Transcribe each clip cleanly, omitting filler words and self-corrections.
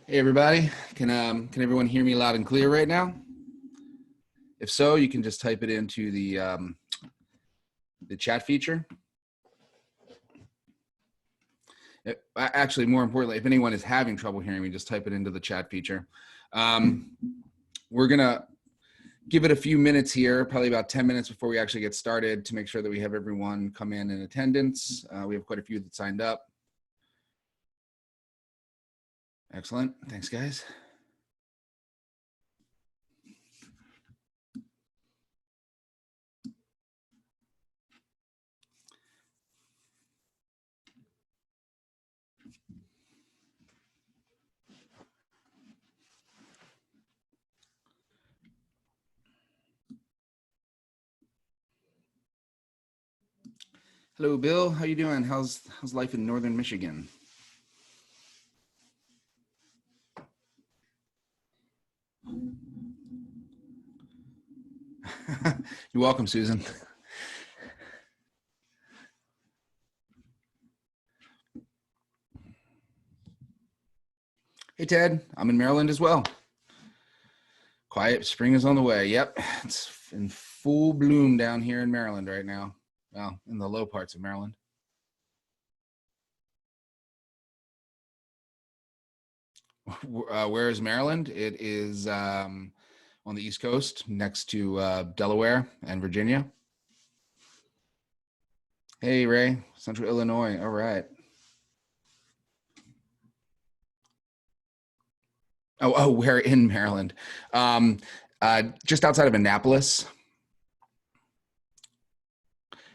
Hey everybody, can everyone hear me loud and clear right now? If so, you can just type it into the chat feature. Actually, more importantly, if anyone is having trouble hearing me, just type it into the chat feature. We're gonna give it a few minutes here, probably about 10 minutes before we actually get started, to make sure that we have everyone come in attendance. We have quite a few that signed up. Excellent, thanks guys. Hello, Bill. How you doing? How's life in Northern Michigan? You're welcome, Susan. Hey, Ted. I'm in Maryland as well. Quiet spring is on the way. Yep, it's in full bloom down here in Maryland right now. Well, in the low parts of Maryland. Where is Maryland? It is on the East Coast, next to Delaware and Virginia. Hey, Ray, Central Illinois. All right. Oh, we're in Maryland. Just outside of Annapolis.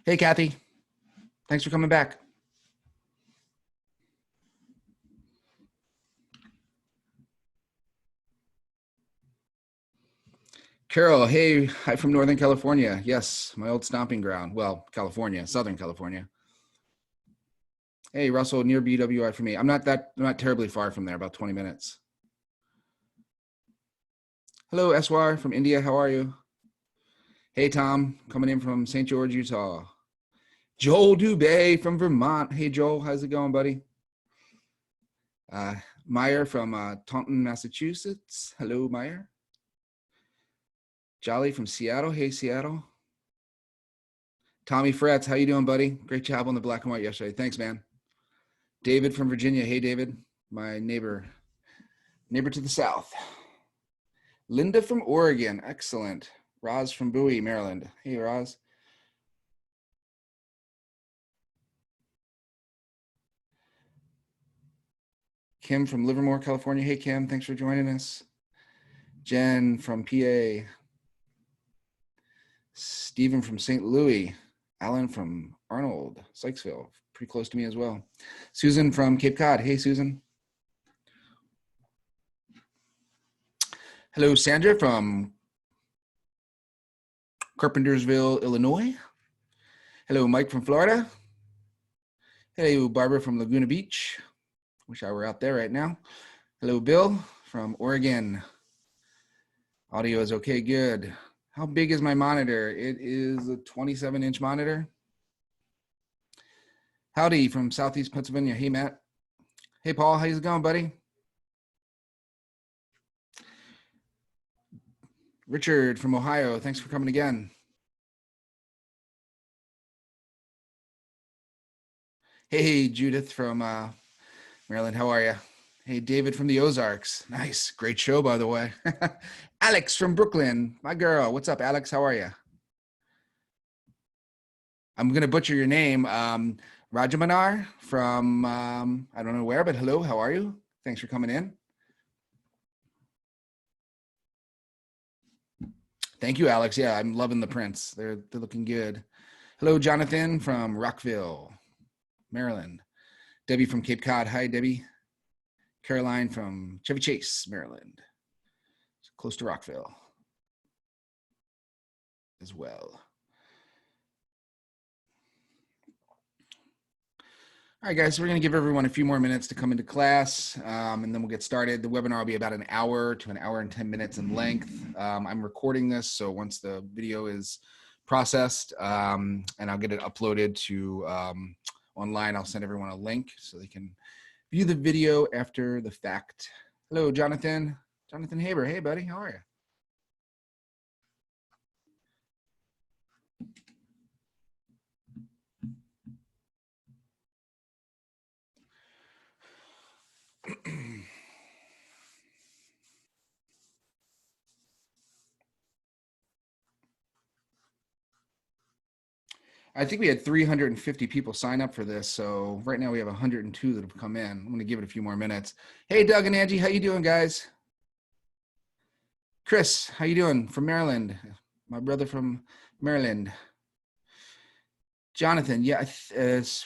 Hey, Kathy. Thanks for coming back. Carol, hey, hi from Northern California. Yes, my old stomping ground. Well, California, Southern California. Hey, Russell, near BWI for me. I'm not terribly far from there, about 20 minutes. Hello, Eswar from India. How are you? Hey, Tom, coming in from St. George, Utah. Joel Dubay from Vermont. Hey, Joel, how's it going, buddy? Meyer from Taunton, Massachusetts. Hello, Meyer. Jolly from Seattle. Hey, Seattle. Tommy Fretz, how you doing, buddy? Great job on the black and white yesterday. Thanks, man. David from Virginia. Hey, David, my neighbor to the south. Linda from Oregon. Excellent. Roz from Bowie, Maryland. Hey, Roz. Kim from Livermore, California. Hey, Kim, thanks for joining us. Jen from PA. Stephen from St. Louis. Alan from Arnold, Sykesville, pretty close to me as well. Susan from Cape Cod. Hey, Susan. Hello, Sandra from Carpentersville, Illinois. Hello, Mike from Florida. Hello, Barbara from Laguna Beach. Wish I were out there right now. Hello, Bill from Oregon. Audio is okay, good. How big is my monitor? It is a 27-inch monitor. Howdy from Southeast Pennsylvania. Hey, Matt. Hey, Paul, how's it going, buddy? Richard from Ohio, thanks for coming again. Hey, Judith from Maryland, how are you? Hey, David from the Ozarks. Nice, great show, by the way. Alex from Brooklyn, my girl. What's up, Alex? How are you? I'm gonna butcher your name. Rajamanar from I don't know where, but hello, how are you? Thanks for coming in. Thank you, Alex. Yeah, I'm loving the prints. They're looking good. Hello, Jonathan from Rockville, Maryland. Debbie from Cape Cod. Hi, Debbie. Caroline from Chevy Chase, Maryland. Close to Rockville as well. All right, guys, so we're going to give everyone a few more minutes to come into class, and then we'll get started. The webinar will be about an hour to an hour and 10 minutes in length. I'm recording this, so once the video is processed and I'll get it uploaded to online, I'll send everyone a link so they can view the video after the fact. Hello, Jonathan. Jonathan Haber. Hey, buddy. How are you? I think we had 350 people sign up for this, so right now we have 102 that have come in. I'm going to give it a few more minutes. Hey, Doug and Angie, how you doing, guys? Chris, how you doing? From Maryland. My brother from Maryland. Jonathan, yeah,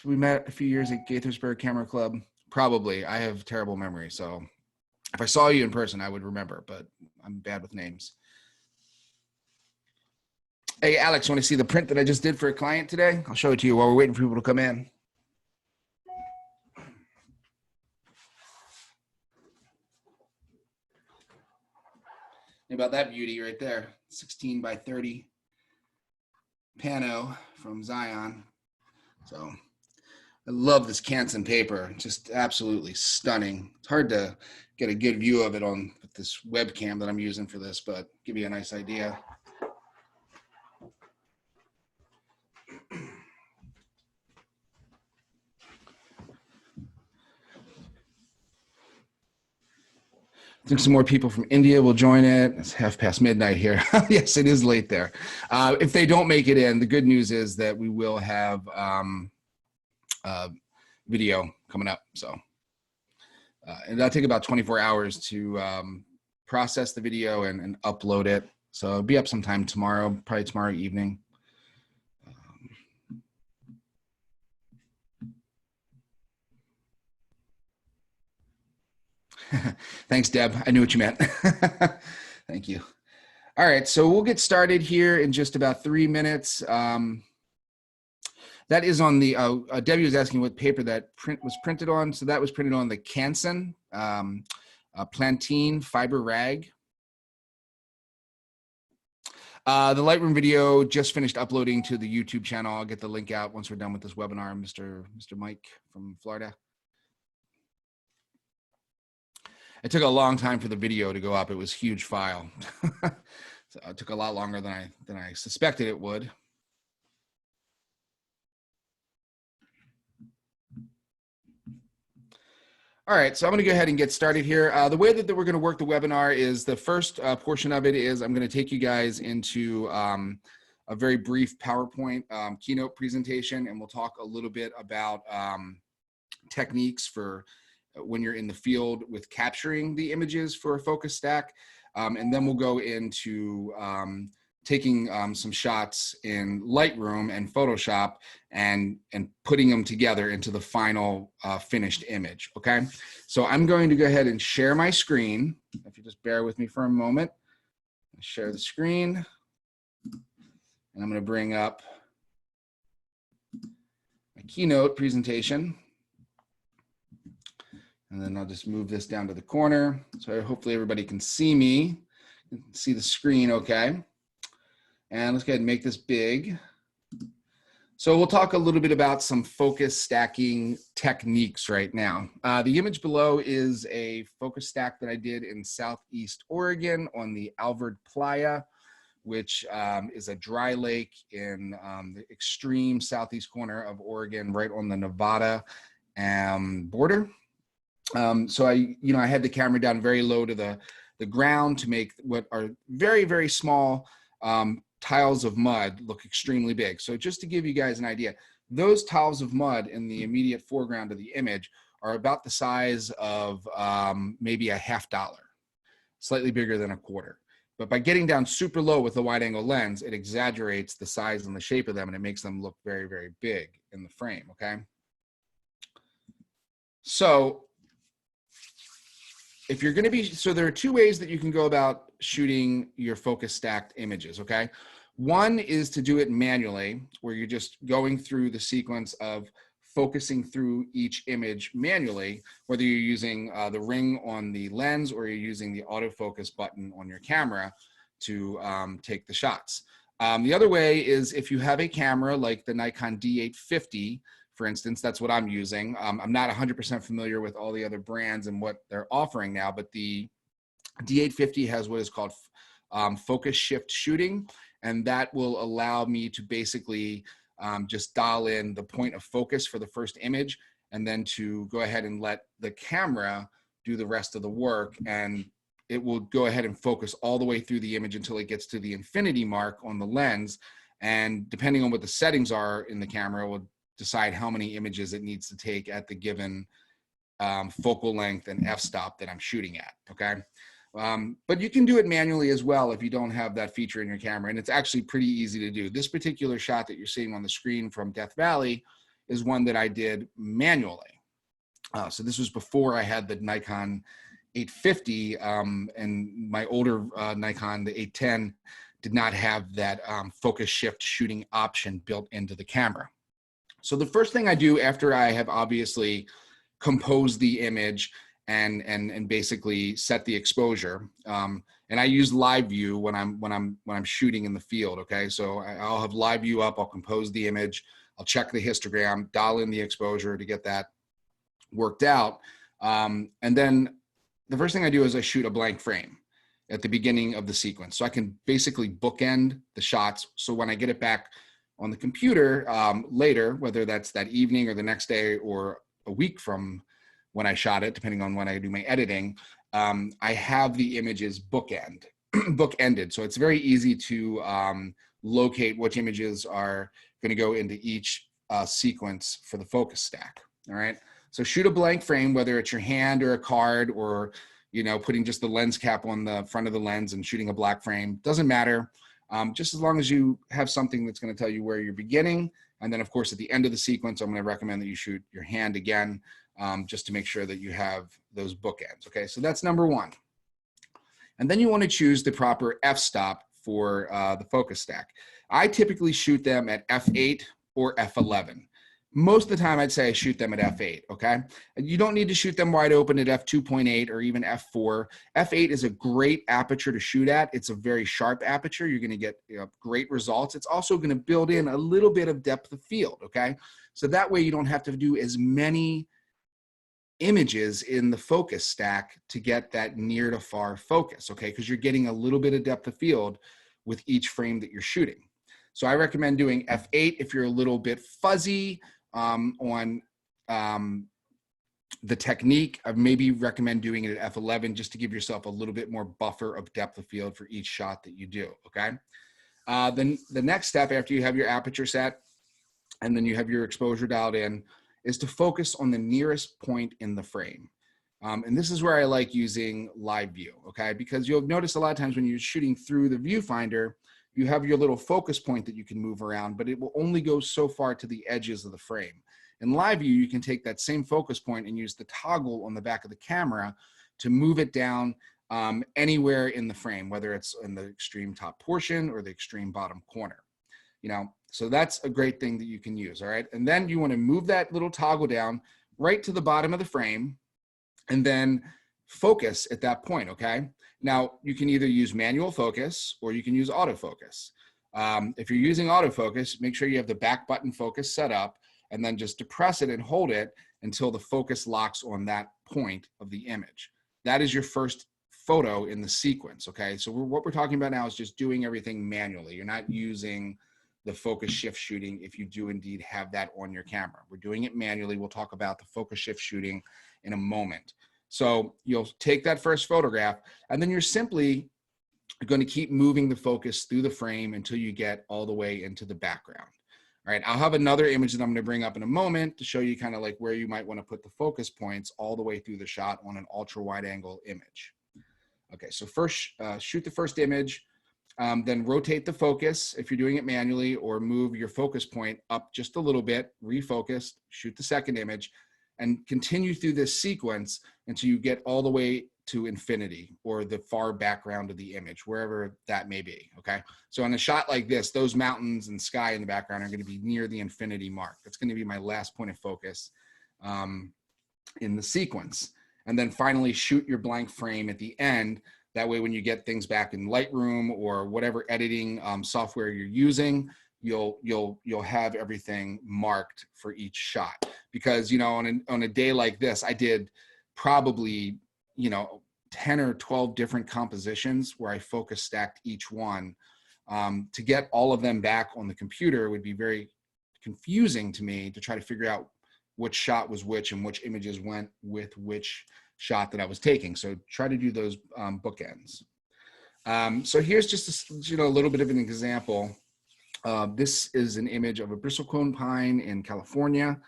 we met a few years at Gaithersburg Camera Club. Probably. I have terrible memory, so if I saw you in person, I would remember, but I'm bad with names. Hey, Alex, want to see the print that I just did for a client today? I'll show it to you while we're waiting for people to come in. About that beauty right there, 16 by 30 pano from Zion. So I love this Canson paper, just absolutely stunning. It's hard to get a good view of it on this webcam that I'm using for this, but give you a nice idea. I think some more people from India will join it. It's midnight here. Yes, it is late there. If they don't make it in, the good news is that we will have video coming up. So, and that'll take about 24 hours to process the video and upload it. So it'll be up sometime tomorrow, probably tomorrow evening. Thanks, Deb. I knew what you meant. Thank you. All right, so we'll get started here in just about 3 minutes. That is on the, Debbie was asking what paper that print was printed on. So that was printed on the Canson Plantain fiber rag. The Lightroom video just finished uploading to the YouTube channel. I'll get the link out once we're done with this webinar, Mr. Mike from Florida. It took a long time for the video to go up. It was a huge file. So it took a lot longer than I suspected it would. All right, so I'm gonna go ahead and get started here. The way that we're gonna work the webinar is the first portion of it is I'm gonna take you guys into a very brief PowerPoint keynote presentation, and we'll talk a little bit about techniques for when you're in the field with capturing the images for a focus stack. And then we'll go into taking some shots in Lightroom and Photoshop and putting them together into the final finished image, okay? So I'm going to go ahead and share my screen. If you just bear with me for a moment. Share the screen. And I'm gonna bring up my keynote presentation. And then I'll just move this down to the corner. So hopefully everybody can see me, see the screen okay. And let's go ahead and make this big. So we'll talk a little bit about some focus stacking techniques right now. The image below is a focus stack that I did in Southeast Oregon on the Alvord Playa, which is a dry lake in the extreme southeast corner of Oregon, right on the Nevada border. So I had the camera down very low to the ground to make what are very, very small tiles of mud look extremely big. So just to give you guys an idea, those tiles of mud in the immediate foreground of the image are about the size of maybe a $50, slightly bigger than a quarter. But by getting down super low with the wide angle lens, it exaggerates the size and the shape of them, and it makes them look very, very big in the frame, okay? So if you're going to be, so there are two ways that you can go about shooting your focus stacked images, okay? One is to do it manually, where you're just going through the sequence of focusing through each image manually, whether you're using the ring on the lens or you're using the autofocus button on your camera to take the shots. The other way is if you have a camera like the Nikon D850 for instance. That's what I'm using. I'm not 100% familiar with all the other brands and what they're offering now, but the D850 has what is called focus shift shooting, and that will allow me to basically just dial in the point of focus for the first image, and then to go ahead and let the camera do the rest of the work, and it will go ahead and focus all the way through the image until it gets to the infinity mark on the lens. And depending on what the settings are in the camera, will decide how many images it needs to take at the given focal length and f-stop that I'm shooting at, okay? But you can do it manually as well if you don't have that feature in your camera, and it's actually pretty easy to do. This particular shot that you're seeing on the screen from Death Valley is one that I did manually. So this was before I had the Nikon 850, and my older Nikon, the 810, did not have that focus shift shooting option built into the camera. So the first thing I do after I have obviously composed the image and basically set the exposure, and I use live view when I'm shooting in the field. Okay, so I'll have live view up. I'll compose the image. I'll check the histogram, dial in the exposure to get that worked out, and then the first thing I do is I shoot a blank frame at the beginning of the sequence, so I can basically bookend the shots. So when I get it back on the computer later, whether that's that evening or the next day or a week from when I shot it, depending on when I do my editing, I have the images bookended. So it's very easy to locate which images are going to go into each sequence for the focus stack. All right. So shoot a blank frame, whether it's your hand or a card, or putting just the lens cap on the front of the lens and shooting a black frame. Doesn't matter. Just as long as you have something that's going to tell you where you're beginning. And then, of course, at the end of the sequence, I'm going to recommend that you shoot your hand again, just to make sure that you have those bookends. Okay, so that's number one. And then you want to choose the proper f-stop for the focus stack. I typically shoot them at f8 or f11. Most of the time, I'd say I shoot them at f8, okay? You don't need to shoot them wide open at f2.8 or even f4. f8 is a great aperture to shoot at. It's a very sharp aperture. You're gonna get great results. It's also gonna build in a little bit of depth of field, okay? So that way you don't have to do as many images in the focus stack to get that near to far focus, okay? Because you're getting a little bit of depth of field with each frame that you're shooting. So I recommend doing f8 if you're a little bit fuzzy on the technique. I maybe recommend doing it at f11 just to give yourself a little bit more buffer of depth of field for each shot that you do, okay? Then the next step after you have your aperture set and then you have your exposure dialed in is to focus on the nearest point in the frame. And this is where I like using live view, okay? Because you'll notice a lot of times when you're shooting through the viewfinder, you have your little focus point that you can move around, but it will only go so far to the edges of the frame. In live view, you can take that same focus point and use the toggle on the back of the camera to move it down anywhere in the frame, whether it's in the extreme top portion or the extreme bottom corner. So that's a great thing that you can use, all right? And then you want to move that little toggle down right to the bottom of the frame and then focus at that point, okay? Now, you can either use manual focus or you can use autofocus. If you're using autofocus, make sure you have the back button focus set up and then just depress it and hold it until the focus locks on that point of the image. That is your first photo in the sequence, okay? So what we're talking about now is just doing everything manually. You're not using the focus shift shooting if you do indeed have that on your camera. We're doing it manually. We'll talk about the focus shift shooting in a moment. So you'll take that first photograph and then you're simply going to keep moving the focus through the frame until you get all the way into the background. All right, I'll have another image that I'm going to bring up in a moment to show you kind of like where you might want to put the focus points all the way through the shot on an ultra wide angle image. Okay, so first shoot the first image, then rotate the focus if you're doing it manually, or move your focus point up just a little bit, refocus, shoot the second image, and continue through this sequence until you get all the way to infinity or the far background of the image, wherever that may be, okay? So in a shot like this, those mountains and sky in the background are gonna be near the infinity mark. That's gonna be my last point of focus in the sequence. And then finally shoot your blank frame at the end. That way when you get things back in Lightroom or whatever editing software you're using, you'll have everything marked for each shot. Because, you know, on a day like this, I did probably, you know, 10 or 12 different compositions where I focus stacked each one. To get all of them back on the computer would be very confusing to me, to try to figure out which shot was which and which images went with which shot that I was taking. So try to do those bookends. So here's just a little bit of an example. This is an image of a bristlecone pine in California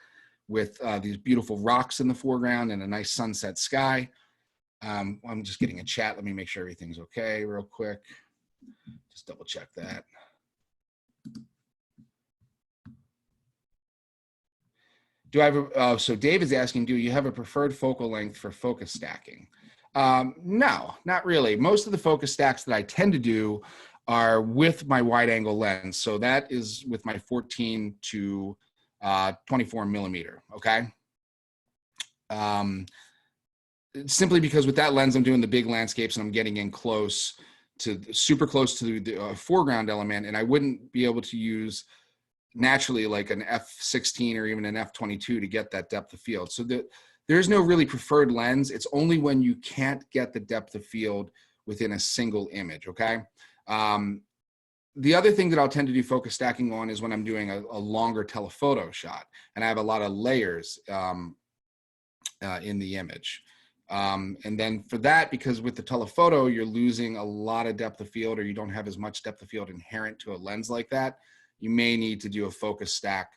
with these beautiful rocks in the foreground and a nice sunset sky. I'm just getting a chat. Let me make sure everything's okay real quick. Just double check that. Do I have so Dave is asking, do you have a preferred focal length for focus stacking? No, not really. Most of the focus stacks that I tend to do are with my wide angle lens. So that is with my 14 to 24 millimeter, okay? Simply because with that lens, I'm doing the big landscapes and I'm getting in close to, super close to the foreground element, and I wouldn't be able to use naturally like an f16 or even an f22 to get that depth of field. So there's no really preferred lens. It's only when you can't get the depth of field within a single image, okay? The other thing that I'll tend to do focus stacking on is when I'm doing a longer telephoto shot and I have a lot of layers in the image. And then for that, because with the telephoto, you're losing a lot of depth of field, or you don't have as much depth of field inherent to a lens like that, you may need to do a focus stack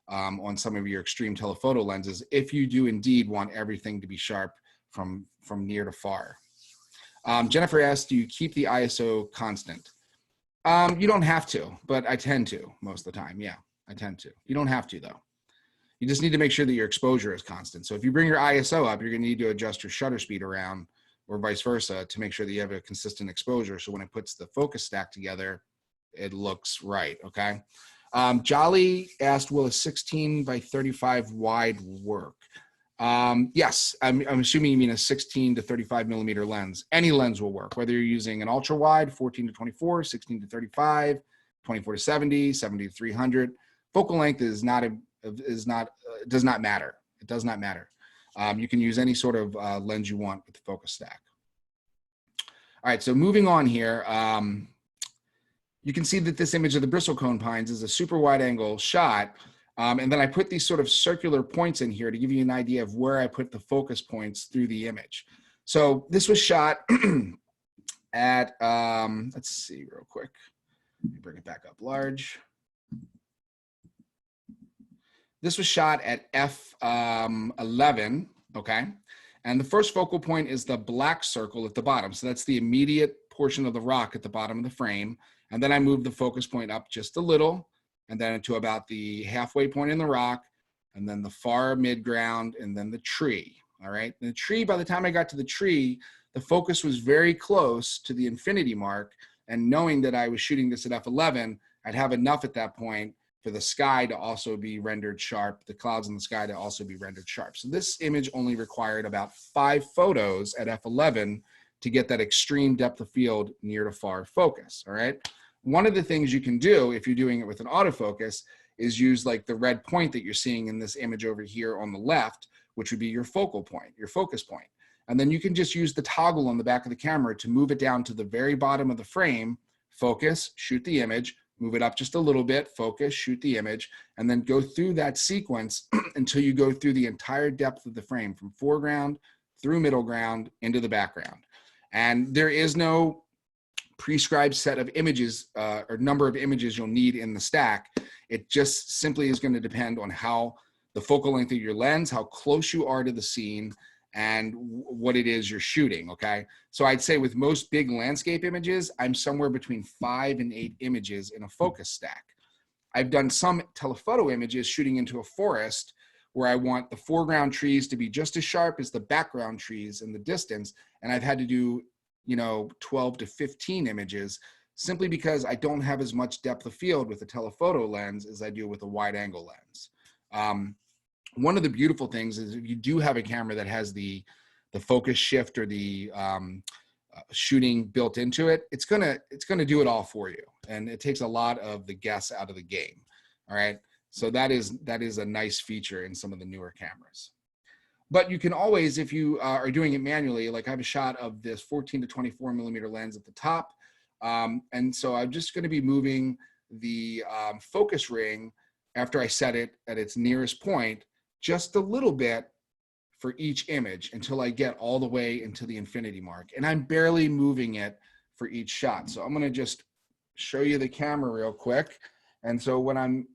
on some of your extreme telephoto lenses if you do indeed want everything to be sharp from near to far. Jennifer asked, do you keep the ISO constant? You don't have to, but I tend to most of the time. Yeah, I tend to. You don't have to though. You just need to make sure that your exposure is constant. So if you bring your ISO up, you're gonna need to adjust your shutter speed around or vice versa to make sure that you have a consistent exposure. So when it puts the focus stack together, it looks right, okay? Jolly asked, will a 16 by 35 wide work? Yes, I'm assuming you mean a 16 to 35 millimeter lens. Any lens will work, whether you're using an ultra wide, 14 to 24, 16 to 35, 24 to 70, 70 to 300. Focal length does not matter. It does not matter. You can use any sort of lens you want with the focus stack. All right, so moving on here, you can see that this image of the bristlecone pines is a super wide angle shot. And then I put these sort of circular points in here to give you an idea of where I put the focus points through the image. So this was shot at, let's see real quick. Let me bring it back up large. This was shot at f11, okay? And the first focal point is the black circle at the bottom. So that's the immediate portion of the rock at the bottom of the frame. And then I moved the focus point up just a little, and then to about the halfway point in the rock, and then the far midground, and then the tree, all right? And the tree, by the time I got to the tree, the focus was very close to the infinity mark, and knowing that I was shooting this at f11, I'd have enough at that point for the sky to also be rendered sharp, the clouds in the sky to also be rendered sharp. So this image only required about 5 photos at f11 to get that extreme depth of field near to far focus, all right? One of the things you can do if you're doing it with an autofocus is use like the red point that you're seeing in this image over here on the left, which would be your focal point, your focus point. And then you can just use the toggle on the back of the camera to move it down to the very bottom of the frame, focus, shoot the image, move it up just a little bit, focus, shoot the image, and then go through that sequence until you go through the entire depth of the frame from foreground through middle ground into the background. And there is no prescribed set of images or number of images you'll need in the stack. It just simply is going to depend on how the focal length of your lens, how close you are to the scene, and what it is you're shooting, okay? So I'd say with most big landscape images, I'm somewhere between 5 and 8 images in a focus stack. I've done some telephoto images shooting into a forest where I want the foreground trees to be just as sharp as the background trees in the distance, and I've had to do 12 to 15 images simply because I don't have as much depth of field with a telephoto lens as I do with a wide angle lens. One of the beautiful things is if you do have a camera that has the focus shift or the shooting built into it, it's gonna do it all for you, and it takes a lot of the guess out of the game. All right, so that is a nice feature in some of the newer cameras. But you can always, if you are doing it manually, like I have a shot of this 14 to 24 millimeter lens at the top, and so I'm just going to be moving the focus ring after I set it at its nearest point just a little bit for each image until I get all the way into the infinity mark, and I'm barely moving it for each shot. So I'm going to just show you the camera real quick. And so when I'm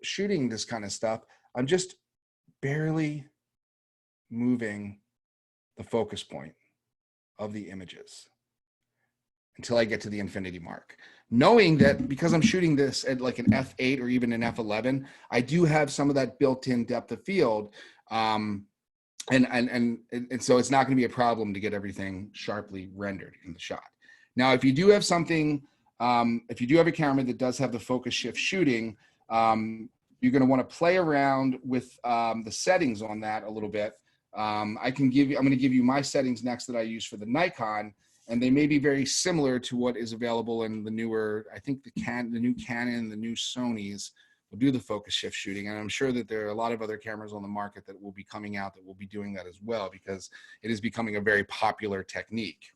shooting this kind of stuff, I'm just barely moving the focus point of the images until I get to the infinity mark, knowing that because I'm shooting this at like an f8 or even an f11, I do have some of that built-in depth of field, and so it's not going to be a problem to get everything sharply rendered in the shot. Now, if you do have something, if you do have a camera that does have the focus shift shooting, you're going to want to play around with the settings on that a little bit. I'm going to give you my settings next that I use for the Nikon, and they may be very similar to what is available in the newer, I think the new Canon, the new Sonys will do the focus shift shooting. And I'm sure that there are a lot of other cameras on the market that will be coming out that will be doing that as well, because it is becoming a very popular technique.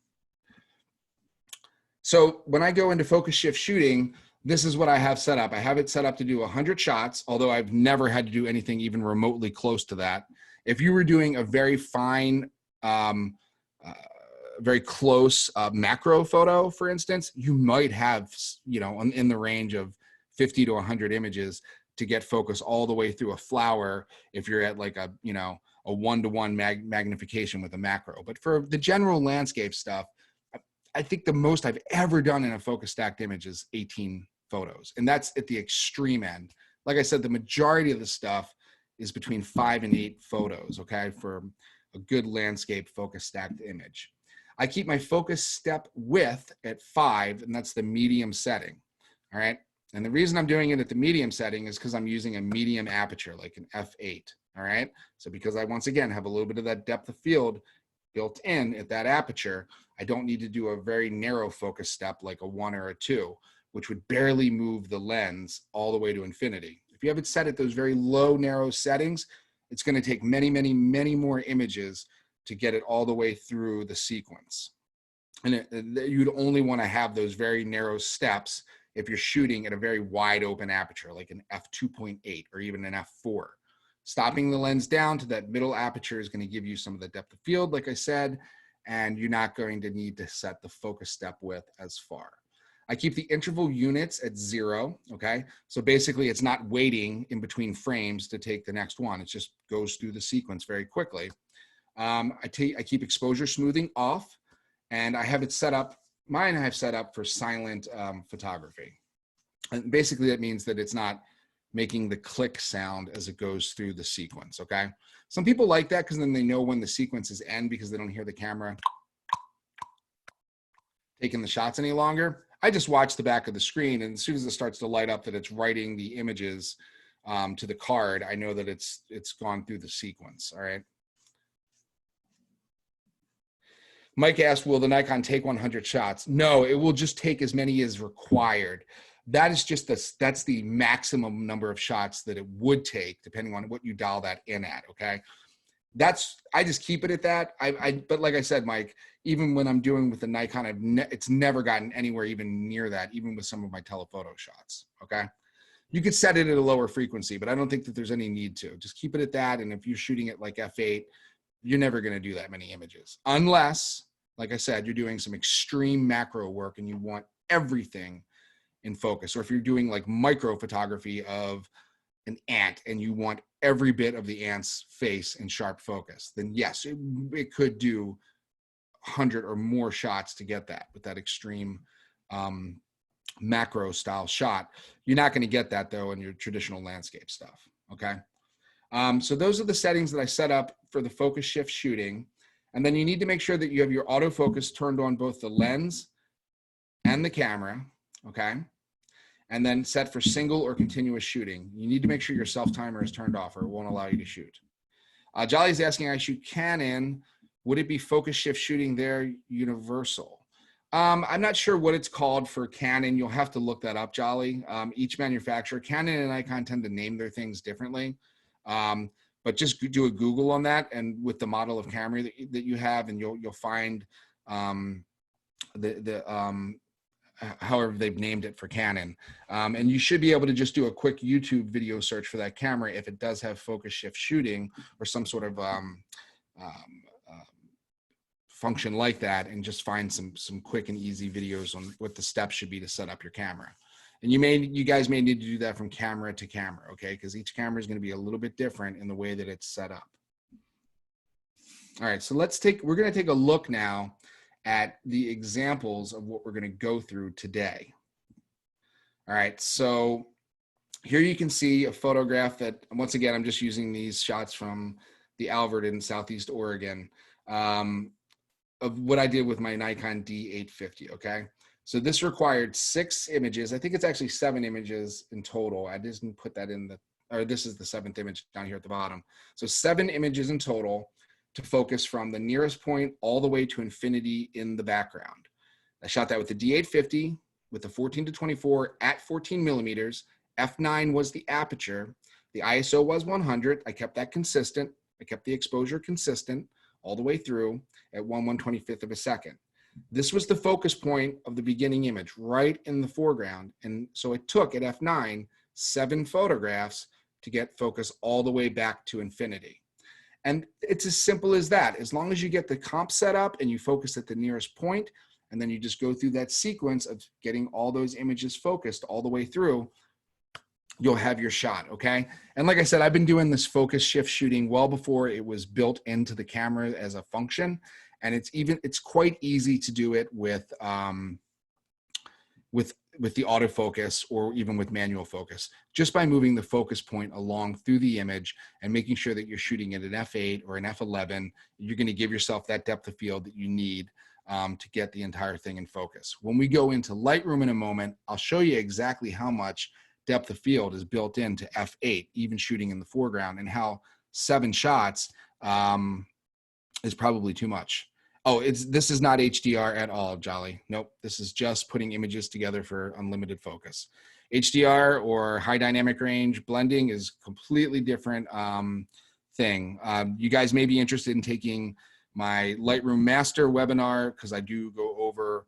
So when I go into focus shift shooting, this is what I have set up. I have it set up to do 100 shots, although I've never had to do anything even remotely close to that. If you were doing a very fine, very close macro photo, for instance, you might have, in the range of 50 to 100 images to get focus all the way through a flower if you're at like a 1-to-1 magnification with a macro. But for the general landscape stuff, I think the most I've ever done in a focus stacked image is 18 photos. And that's at the extreme end. Like I said, the majority of the stuff is between 5 and 8 photos, okay, for a good landscape focus stacked image. I keep my focus step width at 5, and that's the medium setting, all right? And the reason I'm doing it at the medium setting is because I'm using a medium aperture, like an f8, all right? So because I, once again, have a little bit of that depth of field built in at that aperture, I don't need to do a very narrow focus step like a 1 or a 2, which would barely move the lens all the way to infinity. If you have it set at those very low, narrow settings, it's going to take many, many, many more images to get it all the way through the sequence. And you'd only want to have those very narrow steps if you're shooting at a very wide open aperture, like an f2.8 or even an f4. Stopping the lens down to that middle aperture is going to give you some of the depth of field, like I said, and you're not going to need to set the focus step width as far. I keep the interval units at 0, okay? So basically it's not waiting in between frames to take the next one. It just goes through the sequence very quickly. I keep exposure smoothing off, and I have it set up, mine I have set up for silent photography. And basically that means that it's not making the click sound as it goes through the sequence, okay? Some people like that because then they know when the sequences end because they don't hear the camera taking the shots any longer. I just watch the back of the screen, and as soon as it starts to light up that it's writing the images to the card, I know that it's gone through the sequence, all right? Mike asked, will the Nikon take 100 shots? No, it will just take as many as required. That is just that's the maximum number of shots that it would take, depending on what you dial that in at, okay? I just keep it at that. But like I said, Mike, even when I'm doing with the Nikon, it's never gotten anywhere even near that, even with some of my telephoto shots, okay? You could set it at a lower frequency, but I don't think that there's any need to. Just keep it at that, and if you're shooting it like f8, you're never gonna do that many images. Unless, like I said, you're doing some extreme macro work and you want everything in focus. Or if you're doing like micro photography of an ant and you want every bit of the ant's face in sharp focus, then yes, it could do 100 or more shots to get that with that extreme macro style shot. You're not going to get that though in your traditional landscape stuff, okay? So those are the settings that I set up for the focus shift shooting. And then you need to make sure that you have your autofocus turned on both the lens and the camera, okay? And then set for single or continuous shooting. You need to make sure your self-timer is turned off or it won't allow you to shoot. Jolly's asking, I shoot Canon. Would it be focus shift shooting there universal? I'm not sure what it's called for Canon. You'll have to look that up, Jolly. Each manufacturer, Canon and Nikon, tend to name their things differently. But just do a Google on that, and with the model of camera that you have, and you'll find however they've named it for Canon. And you should be able to just do a quick YouTube video search for that camera if it does have focus shift shooting or some sort of function like that, and just find some quick and easy videos on what the steps should be to set up your camera. And you guys may need to do that from camera to camera, okay? Because each camera is going to be a little bit different in the way that it's set up. All right, so we're going to take a look now at the examples of what we're going to go through today. All right, so here you can see a photograph that, once again, I'm just using these shots from the Albert in Southeast Oregon, of what I did with my Nikon D850, okay? So this required 6 images. I think it's actually 7 images in total. I didn't put that in this is the 7th image down here at the bottom. So 7 images in total to focus from the nearest point all the way to infinity in the background. I shot that with the D850 with the 14-24 at 14 millimeters. F9 was the aperture. The ISO was 100. I kept that consistent. I kept the exposure consistent all the way through at 1/125th of a second. This was the focus point of the beginning image, right in the foreground. And so it took, at F9, 7 photographs to get focus all the way back to infinity. And it's as simple as that. As long as you get the comp set up and you focus at the nearest point, and then you just go through that sequence of getting all those images focused all the way through, you'll have your shot, okay? And like I said, I've been doing this focus shift shooting well before it was built into the camera as a function. And it's quite easy to do it with the autofocus, or even with manual focus, just by moving the focus point along through the image and making sure that you're shooting at an f8 or an f11. You're going to give yourself that depth of field that you need to get the entire thing in focus. When we go into Lightroom in a moment, I'll show you exactly how much depth of field is built into f8, even shooting in the foreground, and how 7 shots is probably too much. Oh, this is not HDR at all, Jolly. Nope, this is just putting images together for unlimited focus. HDR, or high dynamic range blending, is completely different thing. You guys may be interested in taking my Lightroom Master webinar, because I do go over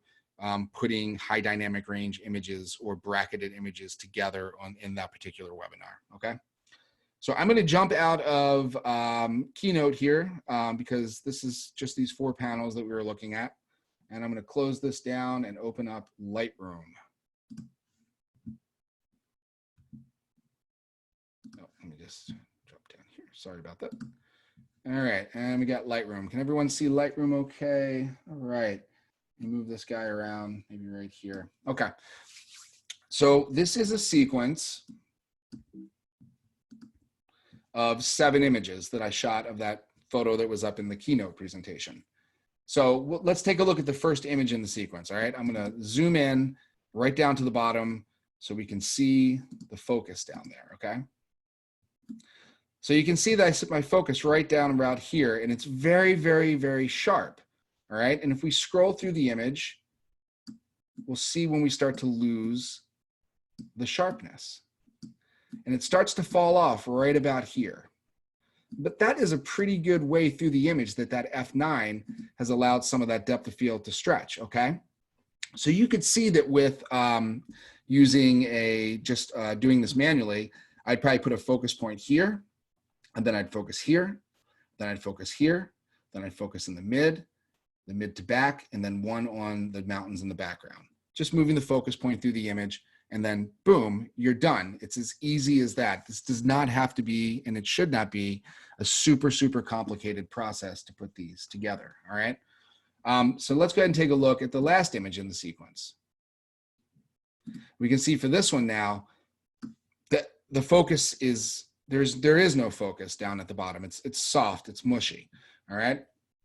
putting high dynamic range images or bracketed images together in that particular webinar, okay? So I'm going to jump out of Keynote here because this is just these 4 panels that we were looking at. And I'm going to close this down and open up Lightroom. Oh, let me just drop down here. Sorry about that. All right, and we got Lightroom. Can everyone see Lightroom okay? All right. Let me move this guy around, maybe right here. Okay. So this is a sequence of 7 images that I shot of that photo that was up in the Keynote presentation. So let's take a look at the first image in the sequence, all right? I'm gonna zoom in right down to the bottom so we can see the focus down there, okay? So you can see that I set my focus right down about here, and it's very, very, very sharp, all right? And if we scroll through the image, we'll see when we start to lose the sharpness. And it starts to fall off right about here. But that is a pretty good way through the image that F9 has allowed some of that depth of field to stretch, okay? So you could see that with using doing this manually, I'd probably put a focus point here, and then I'd focus here, then I'd focus here, then I'd focus in the mid to back, and then one on the mountains in the background. Just moving the focus point through the image, and then boom, you're done. It's as easy as that. This does not have to be, and it should not be, a super, super complicated process to put these together, all right? So let's go ahead and take a look at the last image in the sequence. We can see for this one now that the focus is, there is no focus down at the bottom. It's soft, it's mushy, all right?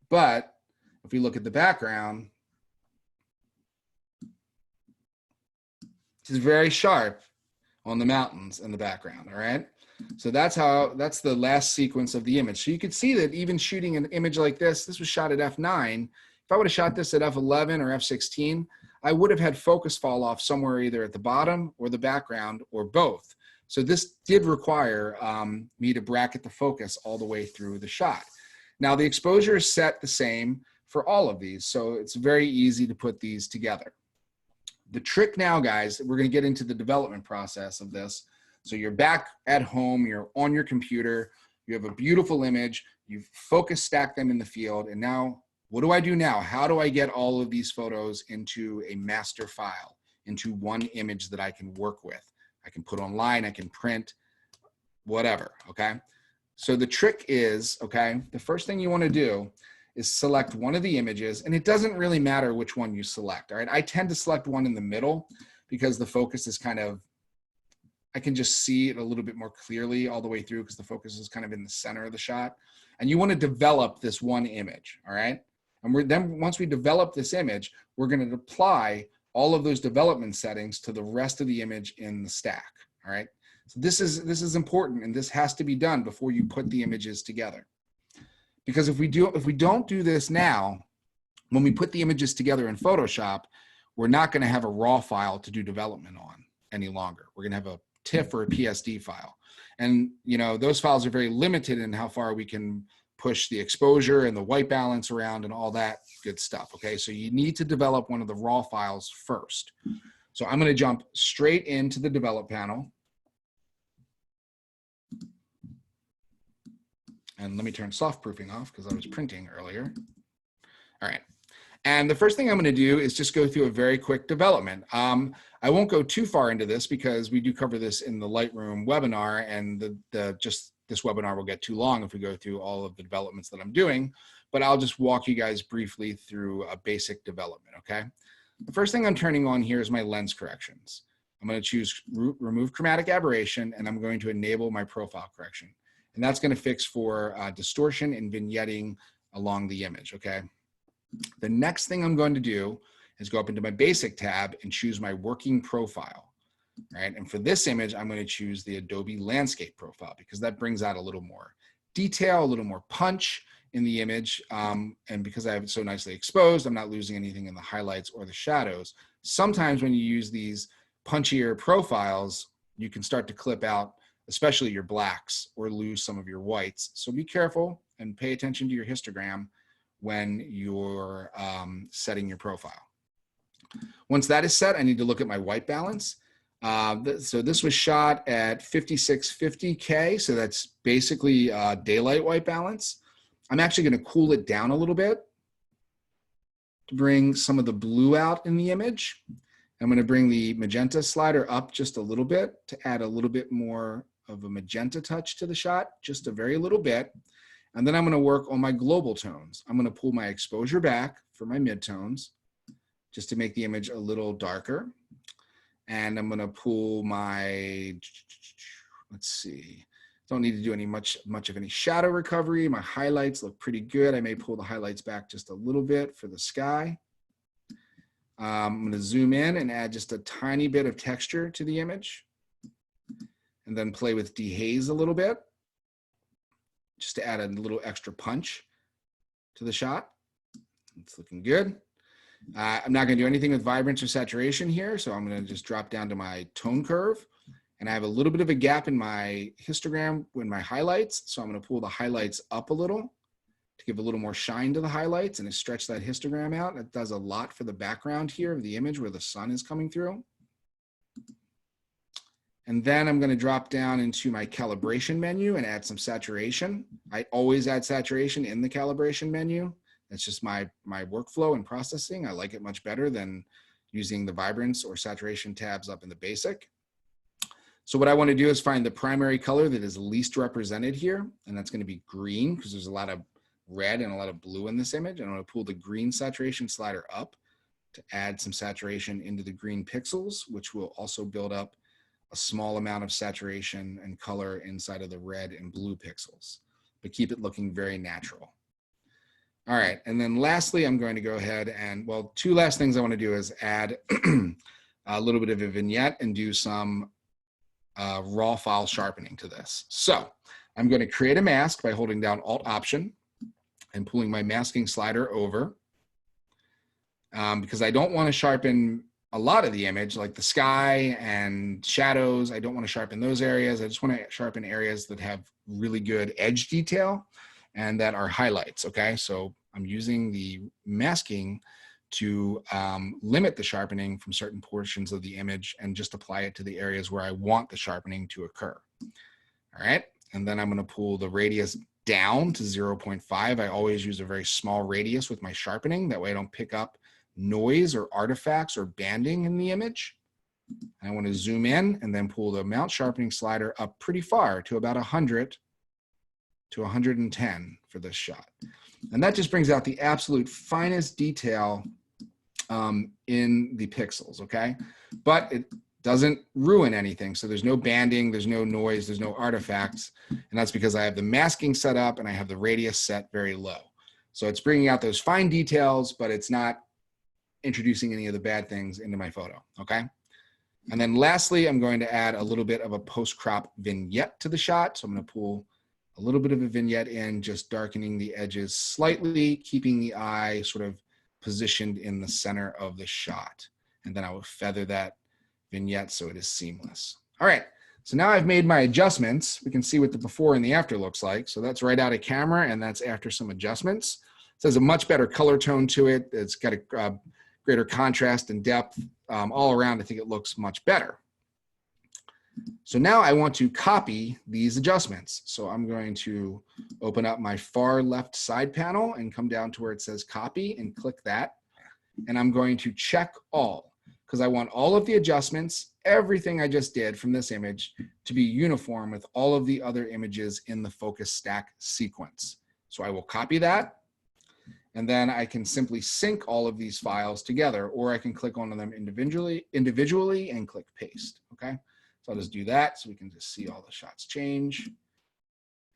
But if we look at the background, it's very sharp on the mountains in the background, all right? So that's the last sequence of the image. So you could see that even shooting an image like this was shot at f9, If I would have shot this at f11 or f16, I would have had focus fall off somewhere either at the bottom or the background or both. So this did require me to bracket the focus all the way through the shot. Now the exposure is set the same for all of these, so it's very easy to put these together. The trick now, guys, we're going to get into the development process of this. So you're back at home, you're on your computer, you have a beautiful image, you've focus stacked them in the field, and now what do I do now? How do I get all of these photos into a master file, into one image that I can work with? I can put online, I can print, whatever, okay? So the trick is, okay, the first thing you want to do is select one of the images, and it doesn't really matter which one you select, all right? I tend to select one in the middle because the focus is kind of, I can just see it a little bit more clearly all the way through because the focus is kind of in the center of the shot. And you want to develop this one image, all right? And then once we develop this image, we're going to apply all of those development settings to the rest of the image in the stack, all right? So this is important, and this has to be done before you put the images together. Because if we don't do this now, when we put the images together in Photoshop, we're not going to have a raw file to do development on any longer. We're going to have a TIFF or a PSD file. And you know, those files are very limited in how far we can push the exposure and the white balance around and all that good stuff, okay? So you need to develop one of the raw files first. So I'm going to jump straight into the develop panel. And let me turn soft proofing off because I was printing earlier. All right. And the first thing I'm going to do is just go through a very quick development. I won't go too far into this because we do cover this in the Lightroom webinar, and just this webinar will get too long if we go through all of the developments that I'm doing, but I'll just walk you guys briefly through a basic development, okay? The first thing I'm turning on here is my lens corrections. I'm going to choose remove chromatic aberration, and I'm going to enable my profile correction. And that's going to fix for distortion and vignetting along the image, okay? The next thing I'm going to do is go up into my basic tab and choose my working profile, right? And for this image, I'm going to choose the Adobe landscape profile because that brings out a little more detail, a little more punch in the image. And because I have it so nicely exposed, I'm not losing anything in the highlights or the shadows. Sometimes when you use these punchier profiles, you can start to clip out especially your blacks, or lose some of your whites. So be careful and pay attention to your histogram when you're setting your profile. Once that is set, I need to look at my white balance. So this was shot at 5650K, so that's basically daylight white balance. I'm actually going to cool it down a little bit to bring some of the blue out in the image. I'm going to bring the magenta slider up just a little bit to add a little bit more of a magenta touch to the shot, just a very little bit. And then I'm going to work on my global tones. I'm going to pull my exposure back for my midtones just to make the image a little darker. And I'm going to pull my, let's see, don't need to do any much of any shadow recovery. My highlights look pretty good. I may pull the highlights back just a little bit for the sky. I'm going to zoom in and add just a tiny bit of texture to the image, and then play with dehaze a little bit, just to add a little extra punch to the shot. It's looking good. I'm not going to do anything with vibrance or saturation here, so I'm going to just drop down to my tone curve, and I have a little bit of a gap in my histogram in my highlights, so I'm going to pull the highlights up a little to give a little more shine to the highlights and to stretch that histogram out. That does a lot for the background here of the image where the sun is coming through. And then I'm going to drop down into my calibration menu and add some saturation. I always add saturation in the calibration menu. That's just my workflow and processing. I like it much better than using the vibrance or saturation tabs up in the basic. So what I want to do is find the primary color that is least represented here, and that's going to be green because there's a lot of red and a lot of blue in this image. And I'm going to pull the green saturation slider up to add some saturation into the green pixels, which will also build up a small amount of saturation and color inside of the red and blue pixels, but keep it looking very natural. All right, and then lastly, I'm going to go ahead and, well, two last things I want to do is add a little bit of a vignette and do some raw file sharpening to this. So I'm going to create a mask by holding down Alt Option and pulling my masking slider over. because I don't want to sharpen a lot of the image, like the sky and shadows. I don't want to sharpen those areas. I just want to sharpen areas that have really good edge detail and that are highlights, okay? So I'm using the masking to limit the sharpening from certain portions of the image and just apply it to the areas where I want the sharpening to occur. All right, and then I'm going to pull the radius down to 0.5. I always use a very small radius with my sharpening. That way I don't pick up noise or artifacts or banding in the image. I want to zoom in and then pull the mount sharpening slider up pretty far to about 100 to 110 for this shot. And that just brings out the absolute finest detail in the pixels, okay? But it doesn't ruin anything. So there's no banding, there's no noise, there's no artifacts. And that's because I have the masking set up and I have the radius set very low. So it's bringing out those fine details, but it's not introducing any of the bad things into my photo, okay? And then lastly, I'm going to add a little bit of a post-crop vignette to the shot. So I'm going to pull a little bit of a vignette in, just darkening the edges slightly, keeping the eye sort of positioned in the center of the shot. And then I will feather that vignette so it is seamless. All right, so now I've made my adjustments. We can see what the before and the after looks like. So that's right out of camera, and that's after some adjustments. It has a much better color tone to it. It's got a greater contrast and depth. All around, I think it looks much better. So now I want to copy these adjustments. So I'm going to open up my far left side panel and come down to where it says copy and click that. And I'm going to check all, because I want all of the adjustments, everything I just did from this image, to be uniform with all of the other images in the focus stack sequence. So I will copy that. And then I can simply sync all of these files together, or I can click on them individually and click paste, okay? So I'll just do that so we can just see all the shots change.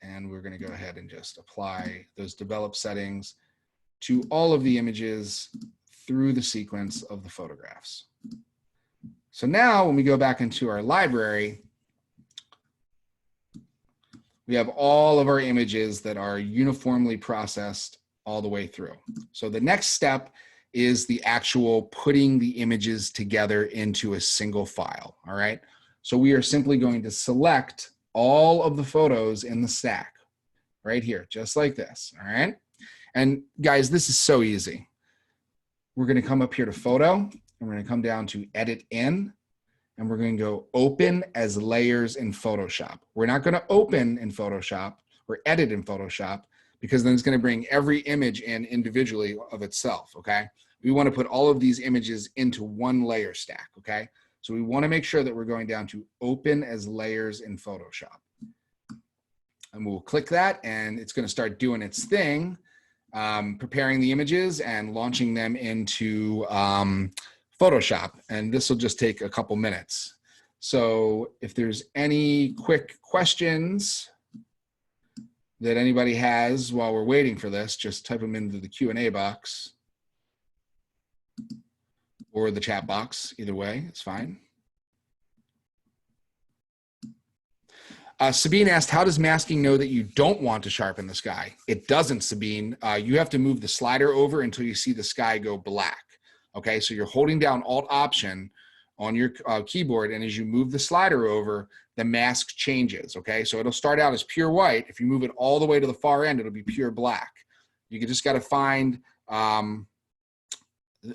And we're gonna go ahead and just apply those develop settings to all of the images through the sequence of the photographs. So now when we go back into our library, we have all of our images that are uniformly processed all the way through. So the next step is the actual putting the images together into a single file, all right? So we are simply going to select all of the photos in the stack right here, just like this, all right? And guys, this is so easy. We're gonna come up here to photo, and we're gonna come down to edit in, and we're gonna go open as layers in Photoshop. We're not gonna open in Photoshop or edit in Photoshop, because then it's gonna bring every image in individually of itself, okay? We wanna put all of these images into one layer stack, okay? So we wanna make sure that we're going down to open as layers in Photoshop. And we'll click that, and it's gonna start doing its thing, preparing the images and launching them into Photoshop. And this will just take a couple minutes. So if there's any quick questions that anybody has while we're waiting for this, just type them into the Q&A box or the chat box. Either way, it's fine. Sabine asked, how does masking know that you don't want to sharpen the sky? It doesn't, Sabine. You have to move the slider over until you see the sky go black. Okay, so you're holding down Alt-Option on your keyboard, and as you move the slider over, the mask changes, okay? So it'll start out as pure white. If you move it all the way to the far end, it'll be pure black. You just gotta find the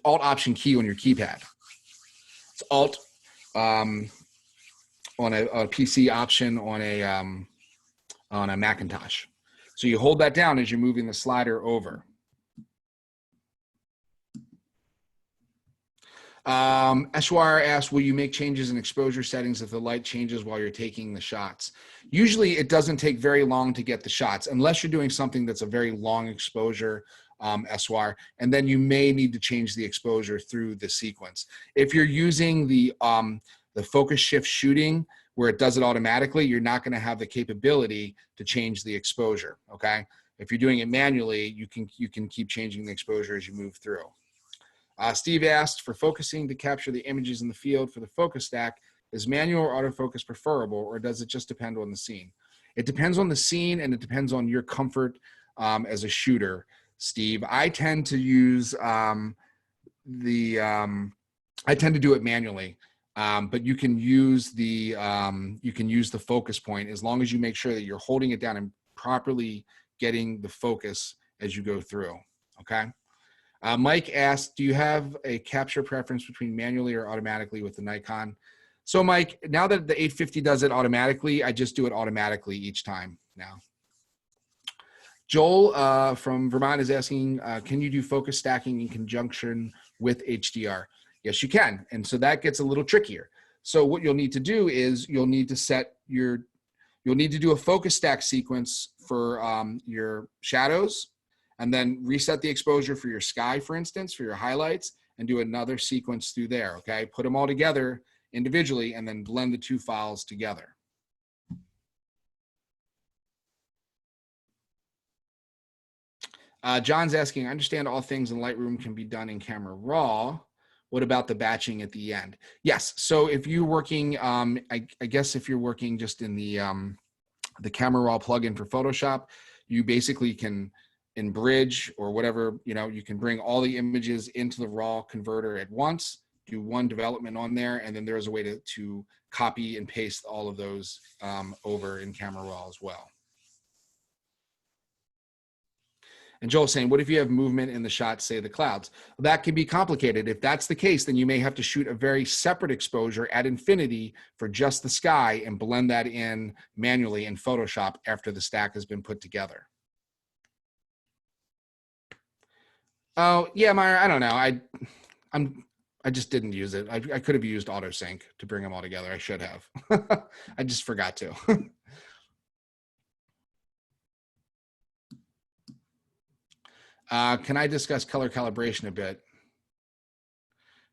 Alt-Option key on your keypad. It's Alt, on a PC, Option on a Macintosh. So you hold that down as you're moving the slider over. Eshwar asked, will you make changes in exposure settings if the light changes while you're taking the shots? Usually it doesn't take very long to get the shots, unless you're doing something that's a very long exposure, Eshwar, and then you may need to change the exposure through the sequence. If you're using the focus shift shooting, where it does it automatically, you're not gonna have the capability to change the exposure, okay? If you're doing it manually, you can keep changing the exposure as you move through. Steve asked, for focusing to capture the images in the field for the focus stack, is manual or autofocus preferable, or does it just depend on the scene? It depends on the scene, and it depends on your comfort as a shooter, Steve. I tend to use I tend to do it manually, but you can use the focus point as long as you make sure that you're holding it down and properly getting the focus as you go through. Okay. Mike asked, do you have a capture preference between manually or automatically with the Nikon? So Mike, now that the 850 does it automatically, I just do it automatically each time now. Joel from Vermont is asking, can you do focus stacking in conjunction with HDR? Yes, you can. And so that gets a little trickier. So what you'll need to do is you'll need to do a focus stack sequence for your shadows, and then reset the exposure for your sky, for instance, for your highlights, and do another sequence through there, okay? Put them all together individually and then blend the two files together. John's asking, I understand all things in Lightroom can be done in Camera Raw. What about the batching at the end? Yes, so if you're working, I guess if you're working just in the Camera Raw plugin for Photoshop, you basically can, in Bridge or whatever, you can bring all the images into the raw converter at once, do one development on there, and then there's a way to copy and paste all of those over in Camera Raw as well. And Joel's saying, what if you have movement in the shot, say the clouds? Well, that can be complicated. If that's the case, then you may have to shoot a very separate exposure at infinity for just the sky and blend that in manually in Photoshop after the stack has been put together. Oh yeah, Myra, I don't know. I just didn't use it. I could have used auto sync to bring them all together. I should have. I just forgot to. Can I discuss color calibration a bit?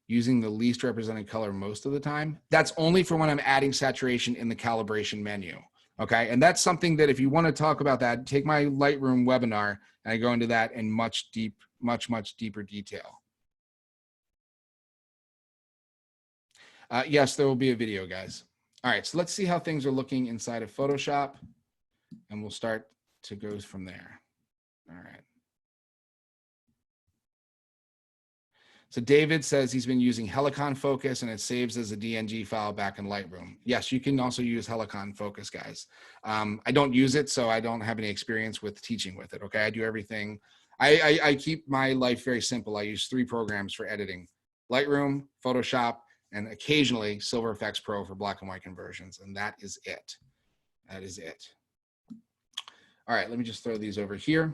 Using the least represented color most of the time. That's only for when I'm adding saturation in the calibration menu. Okay, and that's something that if you want to talk about that, take my Lightroom webinar and I go into that in much deeper detail. Yes, there will be a video, guys. All right, so let's see how things are looking inside of Photoshop, and we'll start to go from there. All right. So David says he's been using Helicon Focus and it saves as a DNG file back in Lightroom. Yes, you can also use Helicon Focus, guys. I don't use it, so I don't have any experience with teaching with it, okay? I do everything. I keep my life very simple. I use 3 programs for editing: Lightroom, Photoshop, and occasionally Silver Effects Pro for black and white conversions, and that is it. That is it. All right, let me just throw these over here.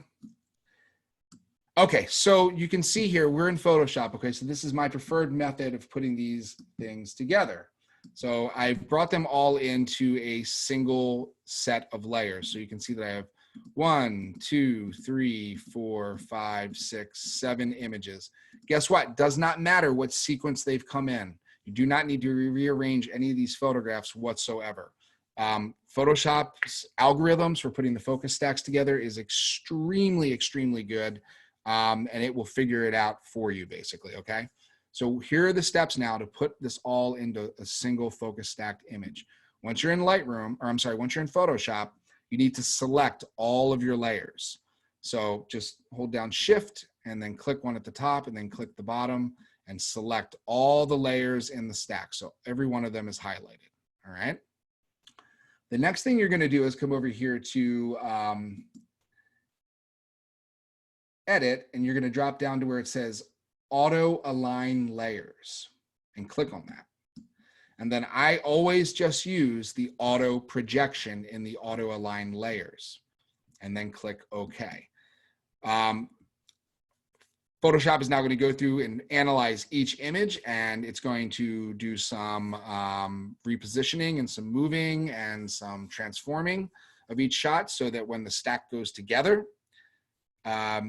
Okay, so you can see here, we're in Photoshop. Okay, so this is my preferred method of putting these things together. So I've brought them all into a single set of layers. So you can see that I have 1, 2, 3, 4, 5, 6, 7 images. Guess what? Does not matter what sequence they've come in. You do not need to rearrange any of these photographs whatsoever. Photoshop's algorithms for putting the focus stacks together is extremely good. And it will figure it out for you, basically, okay? So here are the steps now to put this all into a single focus stacked image. Once you're in Lightroom, or I'm sorry, once you're in Photoshop, you need to select all of your layers. So just hold down Shift and then click one at the top and then click the bottom and select all the layers in the stack. So every one of them is highlighted, all right? The next thing you're gonna do is come over here to edit, and you're going to drop down to where it says auto align layers and click on that. And then I always just use the auto projection in the auto align layers and then click OK. Photoshop is now going to go through and analyze each image, and it's going to do some repositioning and some moving and some transforming of each shot so that when the stack goes together,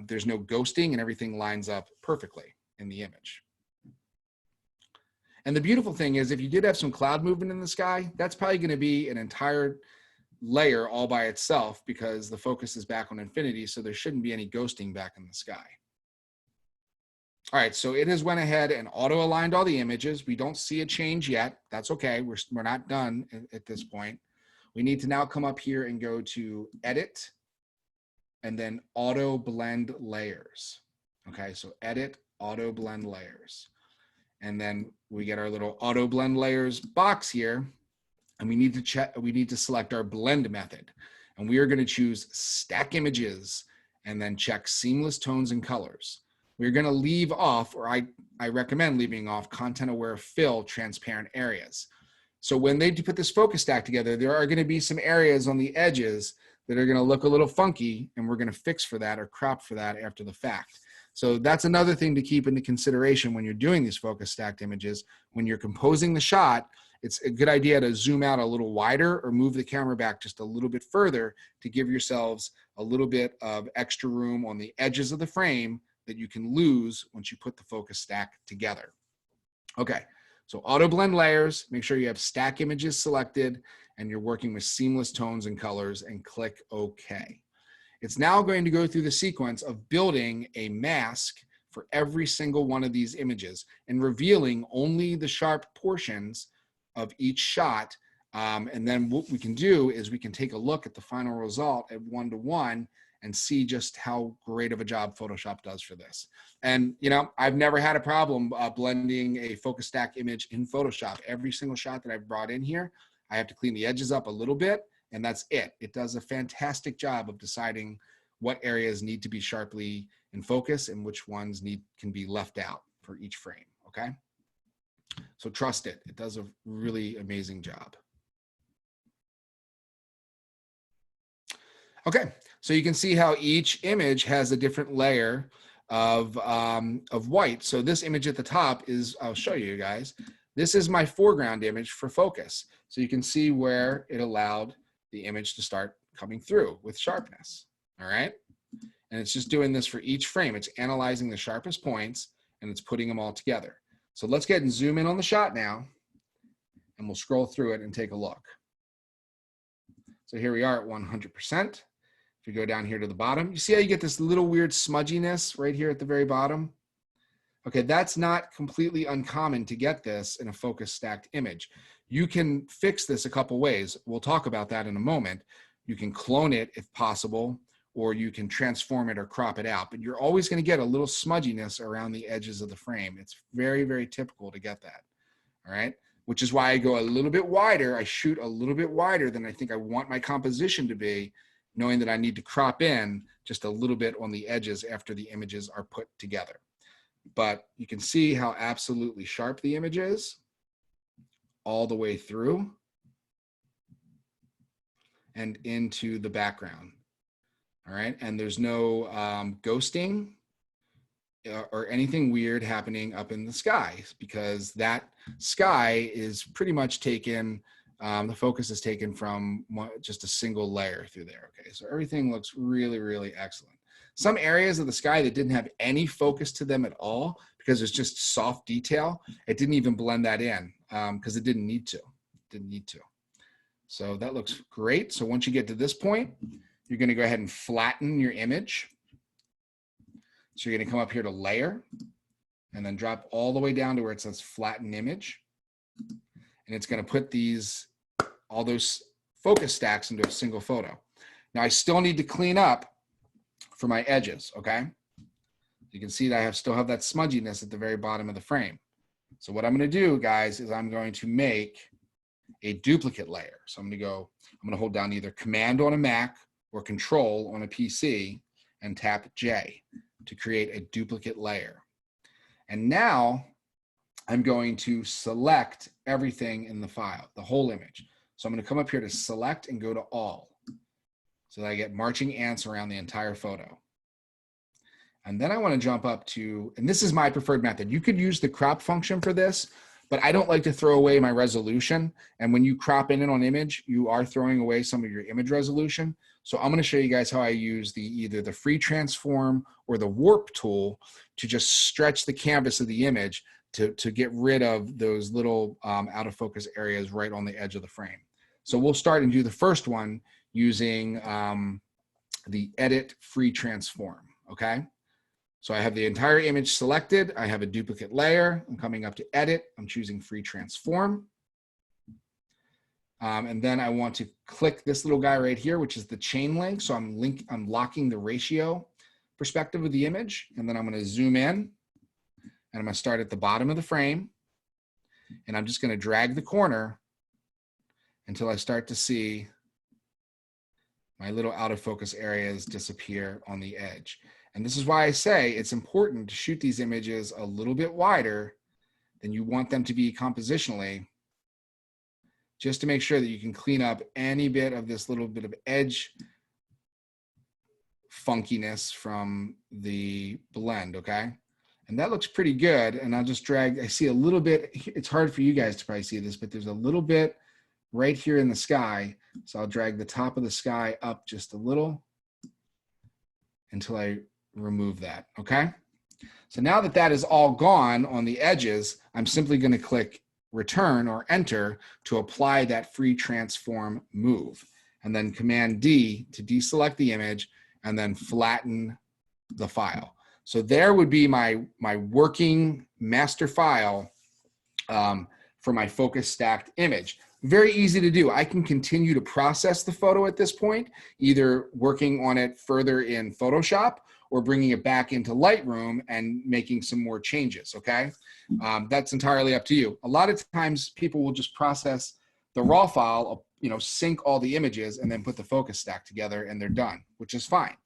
there's no ghosting and everything lines up perfectly in the image. And the beautiful thing is, if you did have some cloud movement in the sky, that's probably going to be an entire layer all by itself because the focus is back on infinity, so there shouldn't be any ghosting back in the sky. All right, so it has went ahead and auto aligned all the images. We don't see a change yet. That's okay. We're not done at this point. We need to now come up here and go to Edit, and then auto blend layers. Okay, so edit, auto blend layers. And then we get our little auto blend layers box here, and we need to select our blend method. And we are going to choose stack images and then check seamless tones and colors. We're going to leave off, or I recommend leaving off, content aware fill transparent areas. So when they put this focus stack together, there are going to be some areas on the edges that are going to look a little funky, and we're going to fix for that or crop for that after the fact. So that's another thing to keep into consideration when you're doing these focus stacked images. When you're composing the shot, it's a good idea to zoom out a little wider or move the camera back just a little bit further to give yourselves a little bit of extra room on the edges of the frame that you can lose once you put the focus stack together. Okay, so auto blend layers, make sure you have stack images selected and you're working with seamless tones and colors, and click OK. It's now going to go through the sequence of building a mask for every single one of these images and revealing only the sharp portions of each shot. And then what we can do is we can take a look at the final result at 1:1 and see just how great of a job Photoshop does for this. And you know, I've never had a problem blending a focus stack image in Photoshop. Every single shot that I've brought in here, I have to clean the edges up a little bit, and that's it. It does a fantastic job of deciding what areas need to be sharply in focus and which ones can be left out for each frame, okay? So trust it. It does a really amazing job. Okay, so you can see how each image has a different layer of white. So this image at the top is, I'll show you guys, this is my foreground image for focus. So you can see where it allowed the image to start coming through with sharpness, all right? And it's just doing this for each frame. It's analyzing the sharpest points and it's putting them all together. So let's get and zoom in on the shot now, and we'll scroll through it and take a look. So here we are at 100%. If you go down here to the bottom, you see how you get this little weird smudginess right here at the very bottom? Okay, that's not completely uncommon to get this in a focus stacked image. You can fix this a couple ways. We'll talk about that in a moment. You can clone it if possible, or you can transform it or crop it out, but you're always going to get a little smudginess around the edges of the frame. It's very, very typical to get that, all right? Which is why I go a little bit wider. I shoot a little bit wider than I think I want my composition to be, knowing that I need to crop in just a little bit on the edges after the images are put together. But you can see how absolutely sharp the image is all the way through and into the background. All right, and there's no ghosting or anything weird happening up in the sky, because that sky is pretty much taken, the focus is taken from just a single layer through there. Okay, so everything looks really, really excellent. Some areas of the sky that didn't have any focus to them at all, because it's just soft detail, it didn't even blend that in because it didn't need to. So that looks great. So once you get to this point, you're going to go ahead and flatten your image. So you're going to come up here to layer and then drop all the way down to where it says flatten image. And it's going to put all those focus stacks into a single photo. Now I still need to clean up for my edges, okay? You can see that I still have that smudginess at the very bottom of the frame. So what I'm going to do, guys, is I'm going to make a duplicate layer. So I'm going to hold down either Command on a Mac or Control on a PC and tap J to create a duplicate layer. And now I'm going to select everything in the file, the whole image. So I'm going to come up here to select and go to all, so that I get marching ants around the entire photo. And then I want to jump up to, and this is my preferred method. You could use the crop function for this, but I don't like to throw away my resolution. And when you crop in on image, you are throwing away some of your image resolution. So I'm going to show you guys how I use either the free transform or the warp tool to just stretch the canvas of the image to get rid of those little out of focus areas right on the edge of the frame. So we'll start and do the first one using the edit free transform, okay? So I have the entire image selected. I have a duplicate layer. I'm coming up to edit. I'm choosing free transform. And then I want to click this little guy right here, which is the chain link. So I'm locking the ratio perspective of the image. And then I'm going to zoom in. And I'm going to start at the bottom of the frame. And I'm just going to drag the corner until I start to see my little out of focus areas disappear on the edge. And this is why I say it's important to shoot these images a little bit wider than you want them to be compositionally, just to make sure that you can clean up any bit of this little bit of edge funkiness from the blend, okay? And that looks pretty good. And I'll just drag, I see a little bit, it's hard for you guys to probably see this, but there's a little bit right here in the sky. So I'll drag the top of the sky up just a little until I remove that, okay? So now that that is all gone on the edges, I'm simply going to click return or enter to apply that free transform move, and then Command D to deselect the image and then flatten the file. So there would be my working master file for my focus stacked image. Very easy to do. I can continue to process the photo at this point, either working on it further in Photoshop or bringing it back into Lightroom and making some more changes, okay? That's entirely up to you. A lot of times people will just process the raw file, you know, sync all the images and then put the focus stack together and they're done, which is fine.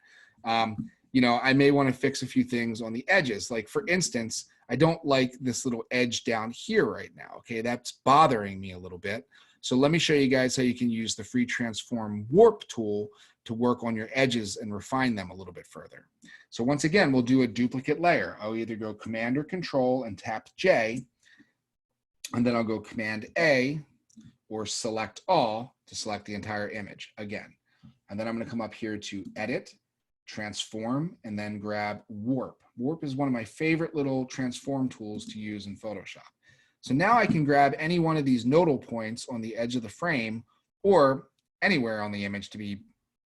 You know, I may want to fix a few things on the edges. Like for instance, I don't like this little edge down here right now, okay? That's bothering me a little bit. So let me show you guys how you can use the free transform warp tool to work on your edges and refine them a little bit further. So once again, we'll do a duplicate layer. I'll either go Command or Control and tap J, and then I'll go Command A or Select All to select the entire image again. And then I'm going to come up here to Edit, Transform, and then grab Warp. Warp is one of my favorite little transform tools to use in Photoshop. So now I can grab any one of these nodal points on the edge of the frame or anywhere on the image, to be,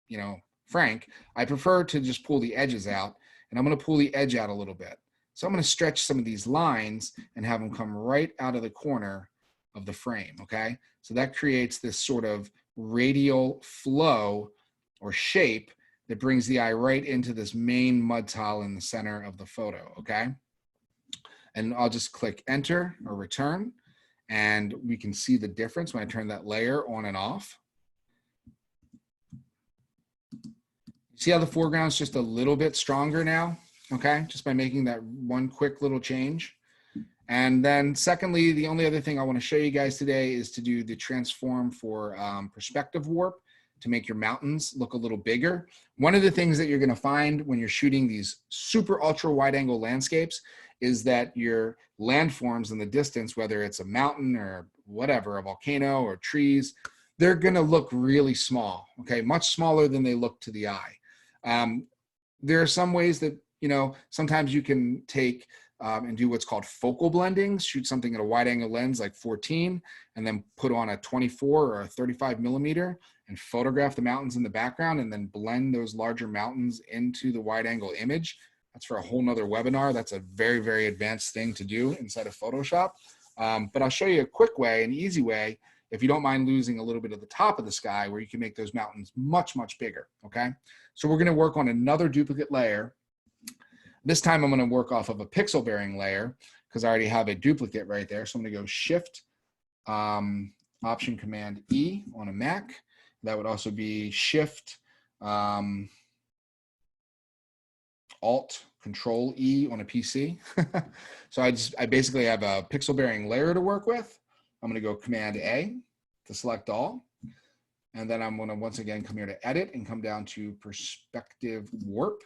you know, frank. I prefer to just pull the edges out, and I'm going to pull the edge out a little bit. So I'm going to stretch some of these lines and have them come right out of the corner of the frame, okay? So that creates this sort of radial flow or shape that brings the eye right into this main mud tile in the center of the photo, okay? And I'll just click enter or return, and we can see the difference when I turn that layer on and off. See how the foreground's just a little bit stronger now, okay? Just by making that one quick little change. And then secondly, the only other thing I want to show you guys today is to do the transform for perspective warp to make your mountains look a little bigger. One of the things that you're going to find when you're shooting these super ultra wide angle landscapes is that your landforms in the distance, whether it's a mountain or whatever, a volcano or trees, they're going to look really small, okay? Much smaller than they look to the eye. There are some ways that, you know, sometimes you can take and do what's called focal blending, shoot something at a wide angle lens like 14, and then put on a 24 or a 35 millimeter and photograph the mountains in the background and then blend those larger mountains into the wide angle image. That's for a whole nother webinar. That's a very, very advanced thing to do inside of Photoshop. But I'll show you a quick way, an easy way, if you don't mind losing a little bit of the top of the sky, where you can make those mountains much, much bigger, okay? So we're gonna work on another duplicate layer. This time I'm gonna work off of a pixel bearing layer because I already have a duplicate right there. So I'm gonna go Shift, Option Command E on a Mac. That would also be Shift, Alt Control E on a PC. So I basically have a pixel bearing layer to work with. I'm going to go Command A to select all. And then I'm going to once again come here to Edit and come down to Perspective Warp.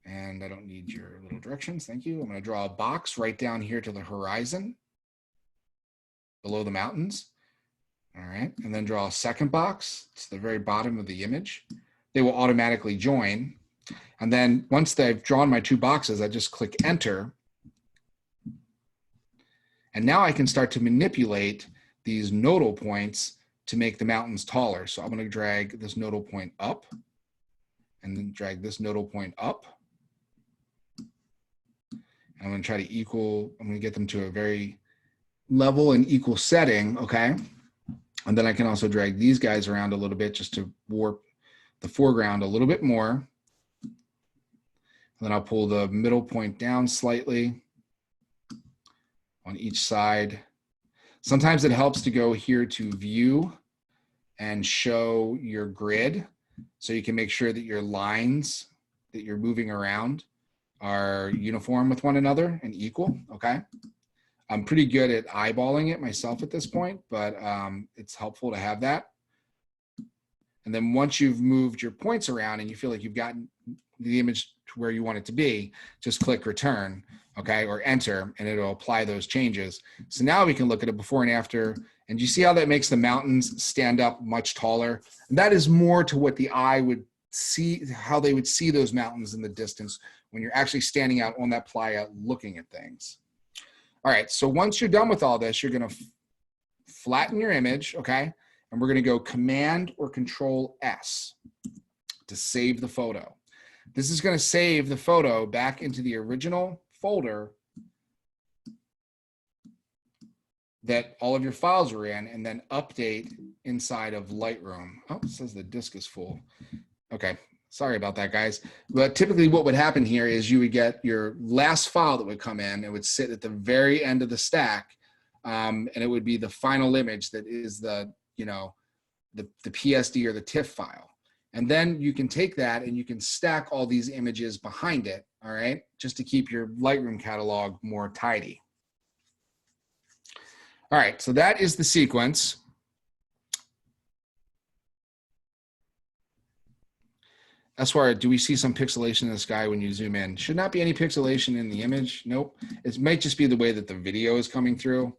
And I don't need your little directions. Thank you. I'm going to draw a box right down here to the horizon below the mountains. All right. And then draw a second box to the very bottom of the image. They will automatically join. And then once they've drawn my two boxes, I just click Enter. And now I can start to manipulate these nodal points to make the mountains taller. So I'm going to drag this nodal point up and then drag this nodal point up. And I'm going to try to I'm going to get them to a very level and equal setting, okay? And then I can also drag these guys around a little bit just to warp the foreground a little bit more. And then I'll pull the middle point down slightly. on each side. Sometimes it helps to go here to view and show your grid so you can make sure that your lines that you're moving around are uniform with one another and equal, okay? I'm pretty good at eyeballing it myself at this point, but it's helpful to have that. And then once you've moved your points around and you feel like you've gotten the image to where you want it to be, just click return, okay, or enter, and it'll apply those changes. So now we can look at it before and after, and you see how that makes the mountains stand up much taller? And that is more to what the eye would see, how they would see those mountains in the distance when you're actually standing out on that playa looking at things. All right, so once you're done with all this, you're gonna flatten your image, okay? And we're gonna go Command or Control S to save the photo. This is gonna save the photo back into the original folder that all of your files were in, and then update inside of Lightroom. Oh, it says the disk is full. Okay, sorry about that, guys. But typically what would happen here is you would get your last file that would come in. It would sit at the very end of the stack, and it would be the final image that is the, you know, the PSD or the TIFF file. And then you can take that and you can stack all these images behind it, all right, just to keep your Lightroom catalog more tidy. All right, so that is the sequence. Eswar, do we see some pixelation in the sky when you zoom in? Should not be any pixelation in the image. Nope. It might just be the way that the video is coming through.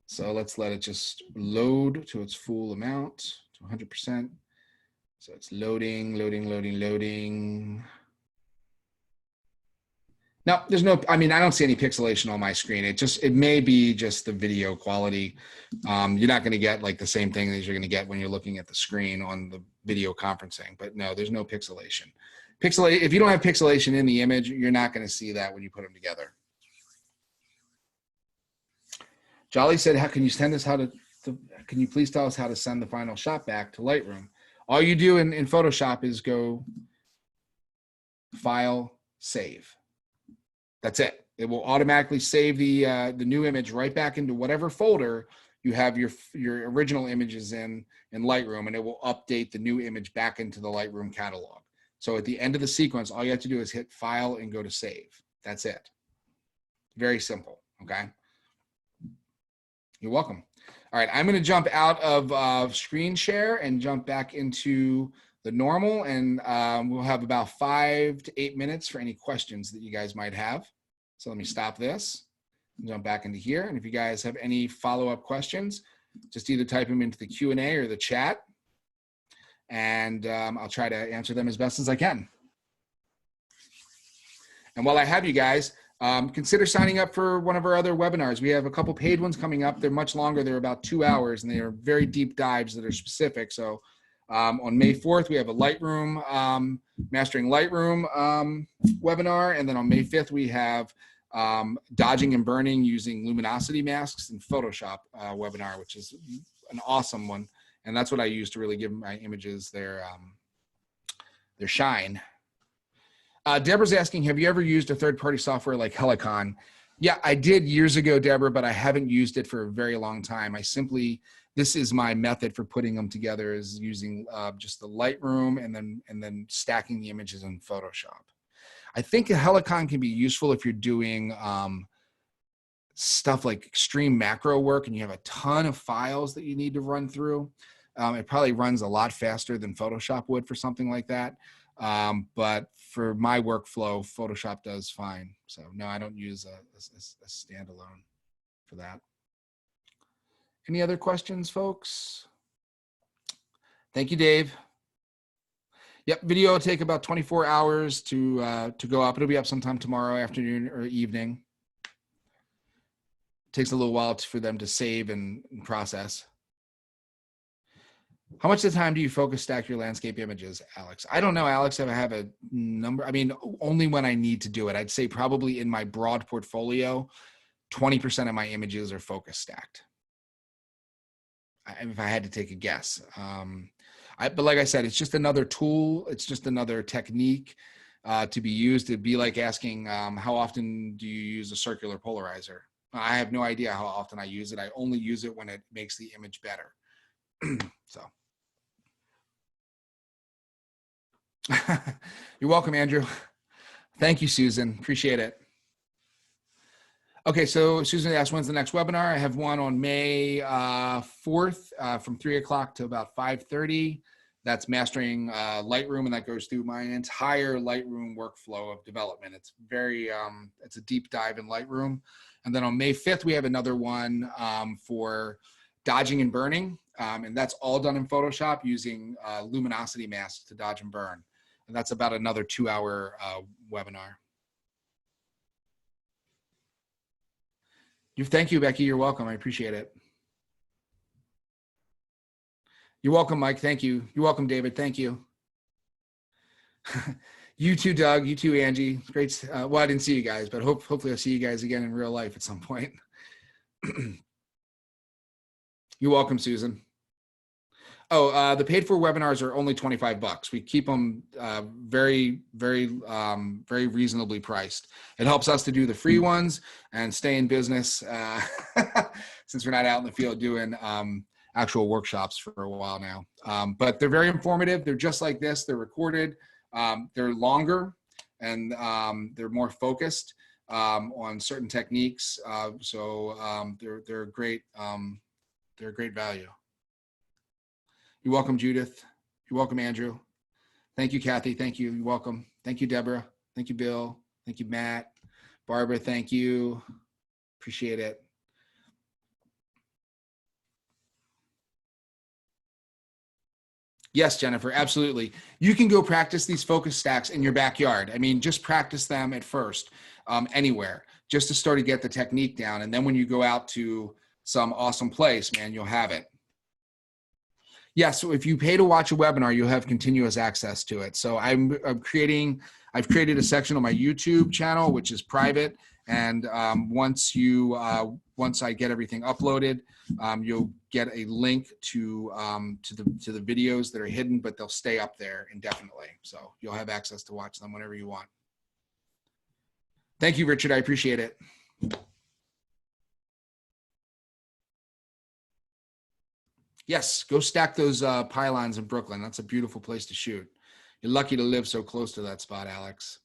So let's let it just load to its full amount, to 100%. So it's loading, loading, loading, loading. No, there's no, I mean, I don't see any pixelation on my screen. It may be just the video quality. You're not going to get like the same thing as you're going to get when you're looking at the screen on the video conferencing, but no, there's no pixelation. If you don't have pixelation in the image, you're not going to see that when you put them together. Jolly said, how can you send us can you please tell us how to send the final shot back to Lightroom? All you do in Photoshop is go File, Save. That's it. It will automatically save the new image right back into whatever folder you have your original images in Lightroom, and it will update the new image back into the Lightroom catalog. So at the end of the sequence, all you have to do is hit File and go to Save. That's it. Very simple, okay? You're welcome. All right, I'm going to jump out of screen share and jump back into the normal, and we'll have about 5 to 8 minutes for any questions that you guys might have. So let me stop this and jump back into here. And if you guys have any follow-up questions, just either type them into the Q&A or the chat, and I'll try to answer them as best as I can. And while I have you guys, consider signing up for one of our other webinars. We have a couple paid ones coming up. They're much longer. They're about 2 hours, and they are very deep dives that are specific. So on May 4th, we have a Lightroom, Mastering Lightroom webinar. And then on May 5th, we have Dodging and Burning Using Luminosity Masks in Photoshop webinar, which is an awesome one. And that's what I use to really give my images their shine. Deborah's asking, have you ever used a third-party software like Helicon? Yeah, I did years ago, Deborah, but I haven't used it for a very long time. This is my method for putting them together, is using just the Lightroom and then stacking the images in Photoshop. I think a Helicon can be useful if you're doing stuff like extreme macro work and you have a ton of files that you need to run through. It probably runs a lot faster than Photoshop would for something like that. But for my workflow, Photoshop does fine. So no, I don't use a standalone for that. Any other questions, folks? Thank you, Dave. Yep, video will take about 24 hours to go up. It'll be up sometime tomorrow afternoon or evening. It takes a little while for them to save and process. How much of the time do you focus stack your landscape images, Alex? I don't know, Alex, if I have a number. I mean, only when I need to do it. I'd say probably in my broad portfolio, 20% of my images are focus stacked. If I had to take a guess. But like I said, it's just another tool. It's just another technique to be used. It'd be like asking, how often do you use a circular polarizer? I have no idea how often I use it. I only use it when it makes the image better. So you're welcome, Andrew. Thank you, Susan. Appreciate it. Okay, so Susan asked, when's the next webinar? I have one on May 4th from 3 o'clock to about 5:30. That's mastering Lightroom, and that goes through my entire Lightroom workflow of development. It's very, it's a deep dive in Lightroom. And then on May 5th, we have another one for dodging and burning. And that's all done in Photoshop using luminosity masks to dodge and burn. And that's about another 2-hour webinar. Thank you, Becky. You're welcome. I appreciate it. You're welcome, Mike. Thank you. You're welcome, David. Thank you. You too, Doug. You too, Angie. Great. Well, I didn't see you guys, but hopefully I'll see you guys again in real life at some point. You're welcome, Susan. Oh, the paid for webinars are only $25. We keep them very reasonably priced. It helps us to do the free ones and stay in business since we're not out in the field doing actual workshops for a while now. But they're very informative. They're just like this. They're recorded. They're longer and they're more focused on certain techniques. So they're great. They're a great value. You're welcome, Judith. You're welcome, Andrew. Thank you, Kathy. Thank you. You're welcome. Thank you, Deborah. Thank you, Bill. Thank you, Matt. Barbara, thank you. Appreciate it. Yes, Jennifer, absolutely. You can go practice these focus stacks in your backyard. I mean, just practice them at first, anywhere, just to start to get the technique down. And then when you go out to some awesome place, man, you'll have it. Yeah, so if you pay to watch a webinar, you'll have continuous access to it. So I've created a section on my YouTube channel, which is private. And once I get everything uploaded, you'll get a link to the videos that are hidden, but they'll stay up there indefinitely. So you'll have access to watch them whenever you want. Thank you, Richard. I appreciate it. Yes, go stack those pylons in Brooklyn. That's a beautiful place to shoot. You're lucky to live so close to that spot, Alex.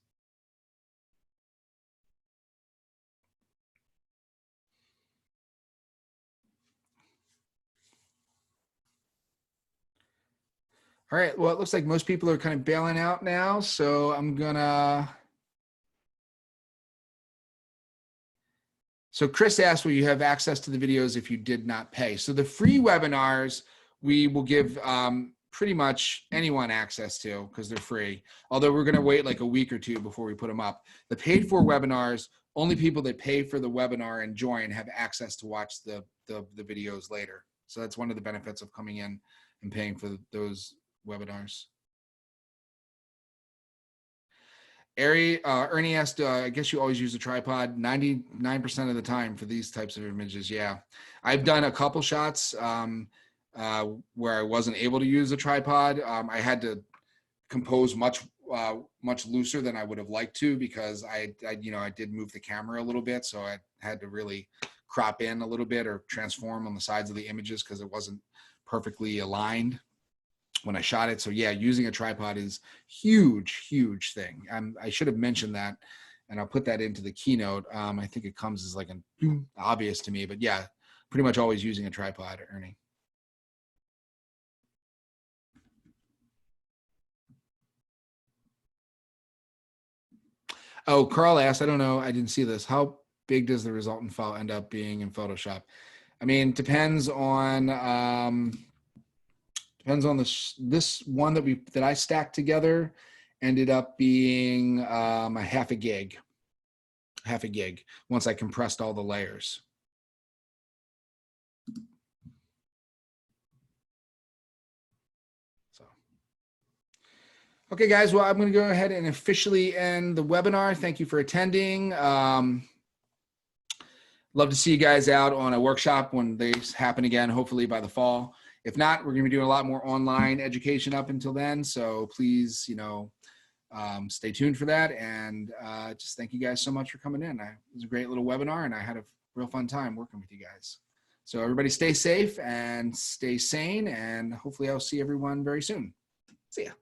All right, well, it looks like most people are kind of bailing out now, so I'm gonna... So Chris asked, will you have access to the videos if you did not pay? So the free webinars, we will give pretty much anyone access to because they're free. Although we're gonna wait like a week or two before we put them up. The paid for webinars, only people that pay for the webinar and join have access to watch the videos later. So that's one of the benefits of coming in and paying for those webinars. Ernie asked, I guess you always use a tripod 99% of the time for these types of images. Yeah, I've done a couple shots where I wasn't able to use a tripod. I had to compose much looser than I would have liked to because I did move the camera a little bit, so I had to really crop in a little bit or transform on the sides of the images because it wasn't perfectly aligned when I shot it. So yeah, using a tripod is huge thing. I should have mentioned that, and I'll put that into the keynote. I think it comes as like an obvious to me, but yeah, pretty much always using a tripod, Ernie. Oh, Carl asked, I don't know, I didn't see this. How big does the resultant file end up being in Photoshop? I mean, depends on this one that I stacked together ended up being a half a gig once I compressed all the layers. So, okay, guys, well, I'm going to go ahead and officially end the webinar. Thank you for attending. Love to see you guys out on a workshop when they happen again, hopefully by the fall. If not, we're going to be doing a lot more online education up until then. So please, stay tuned for that. And just thank you guys so much for coming in. It was a great little webinar, and I had a real fun time working with you guys. So everybody stay safe and stay sane, and hopefully I'll see everyone very soon. See ya.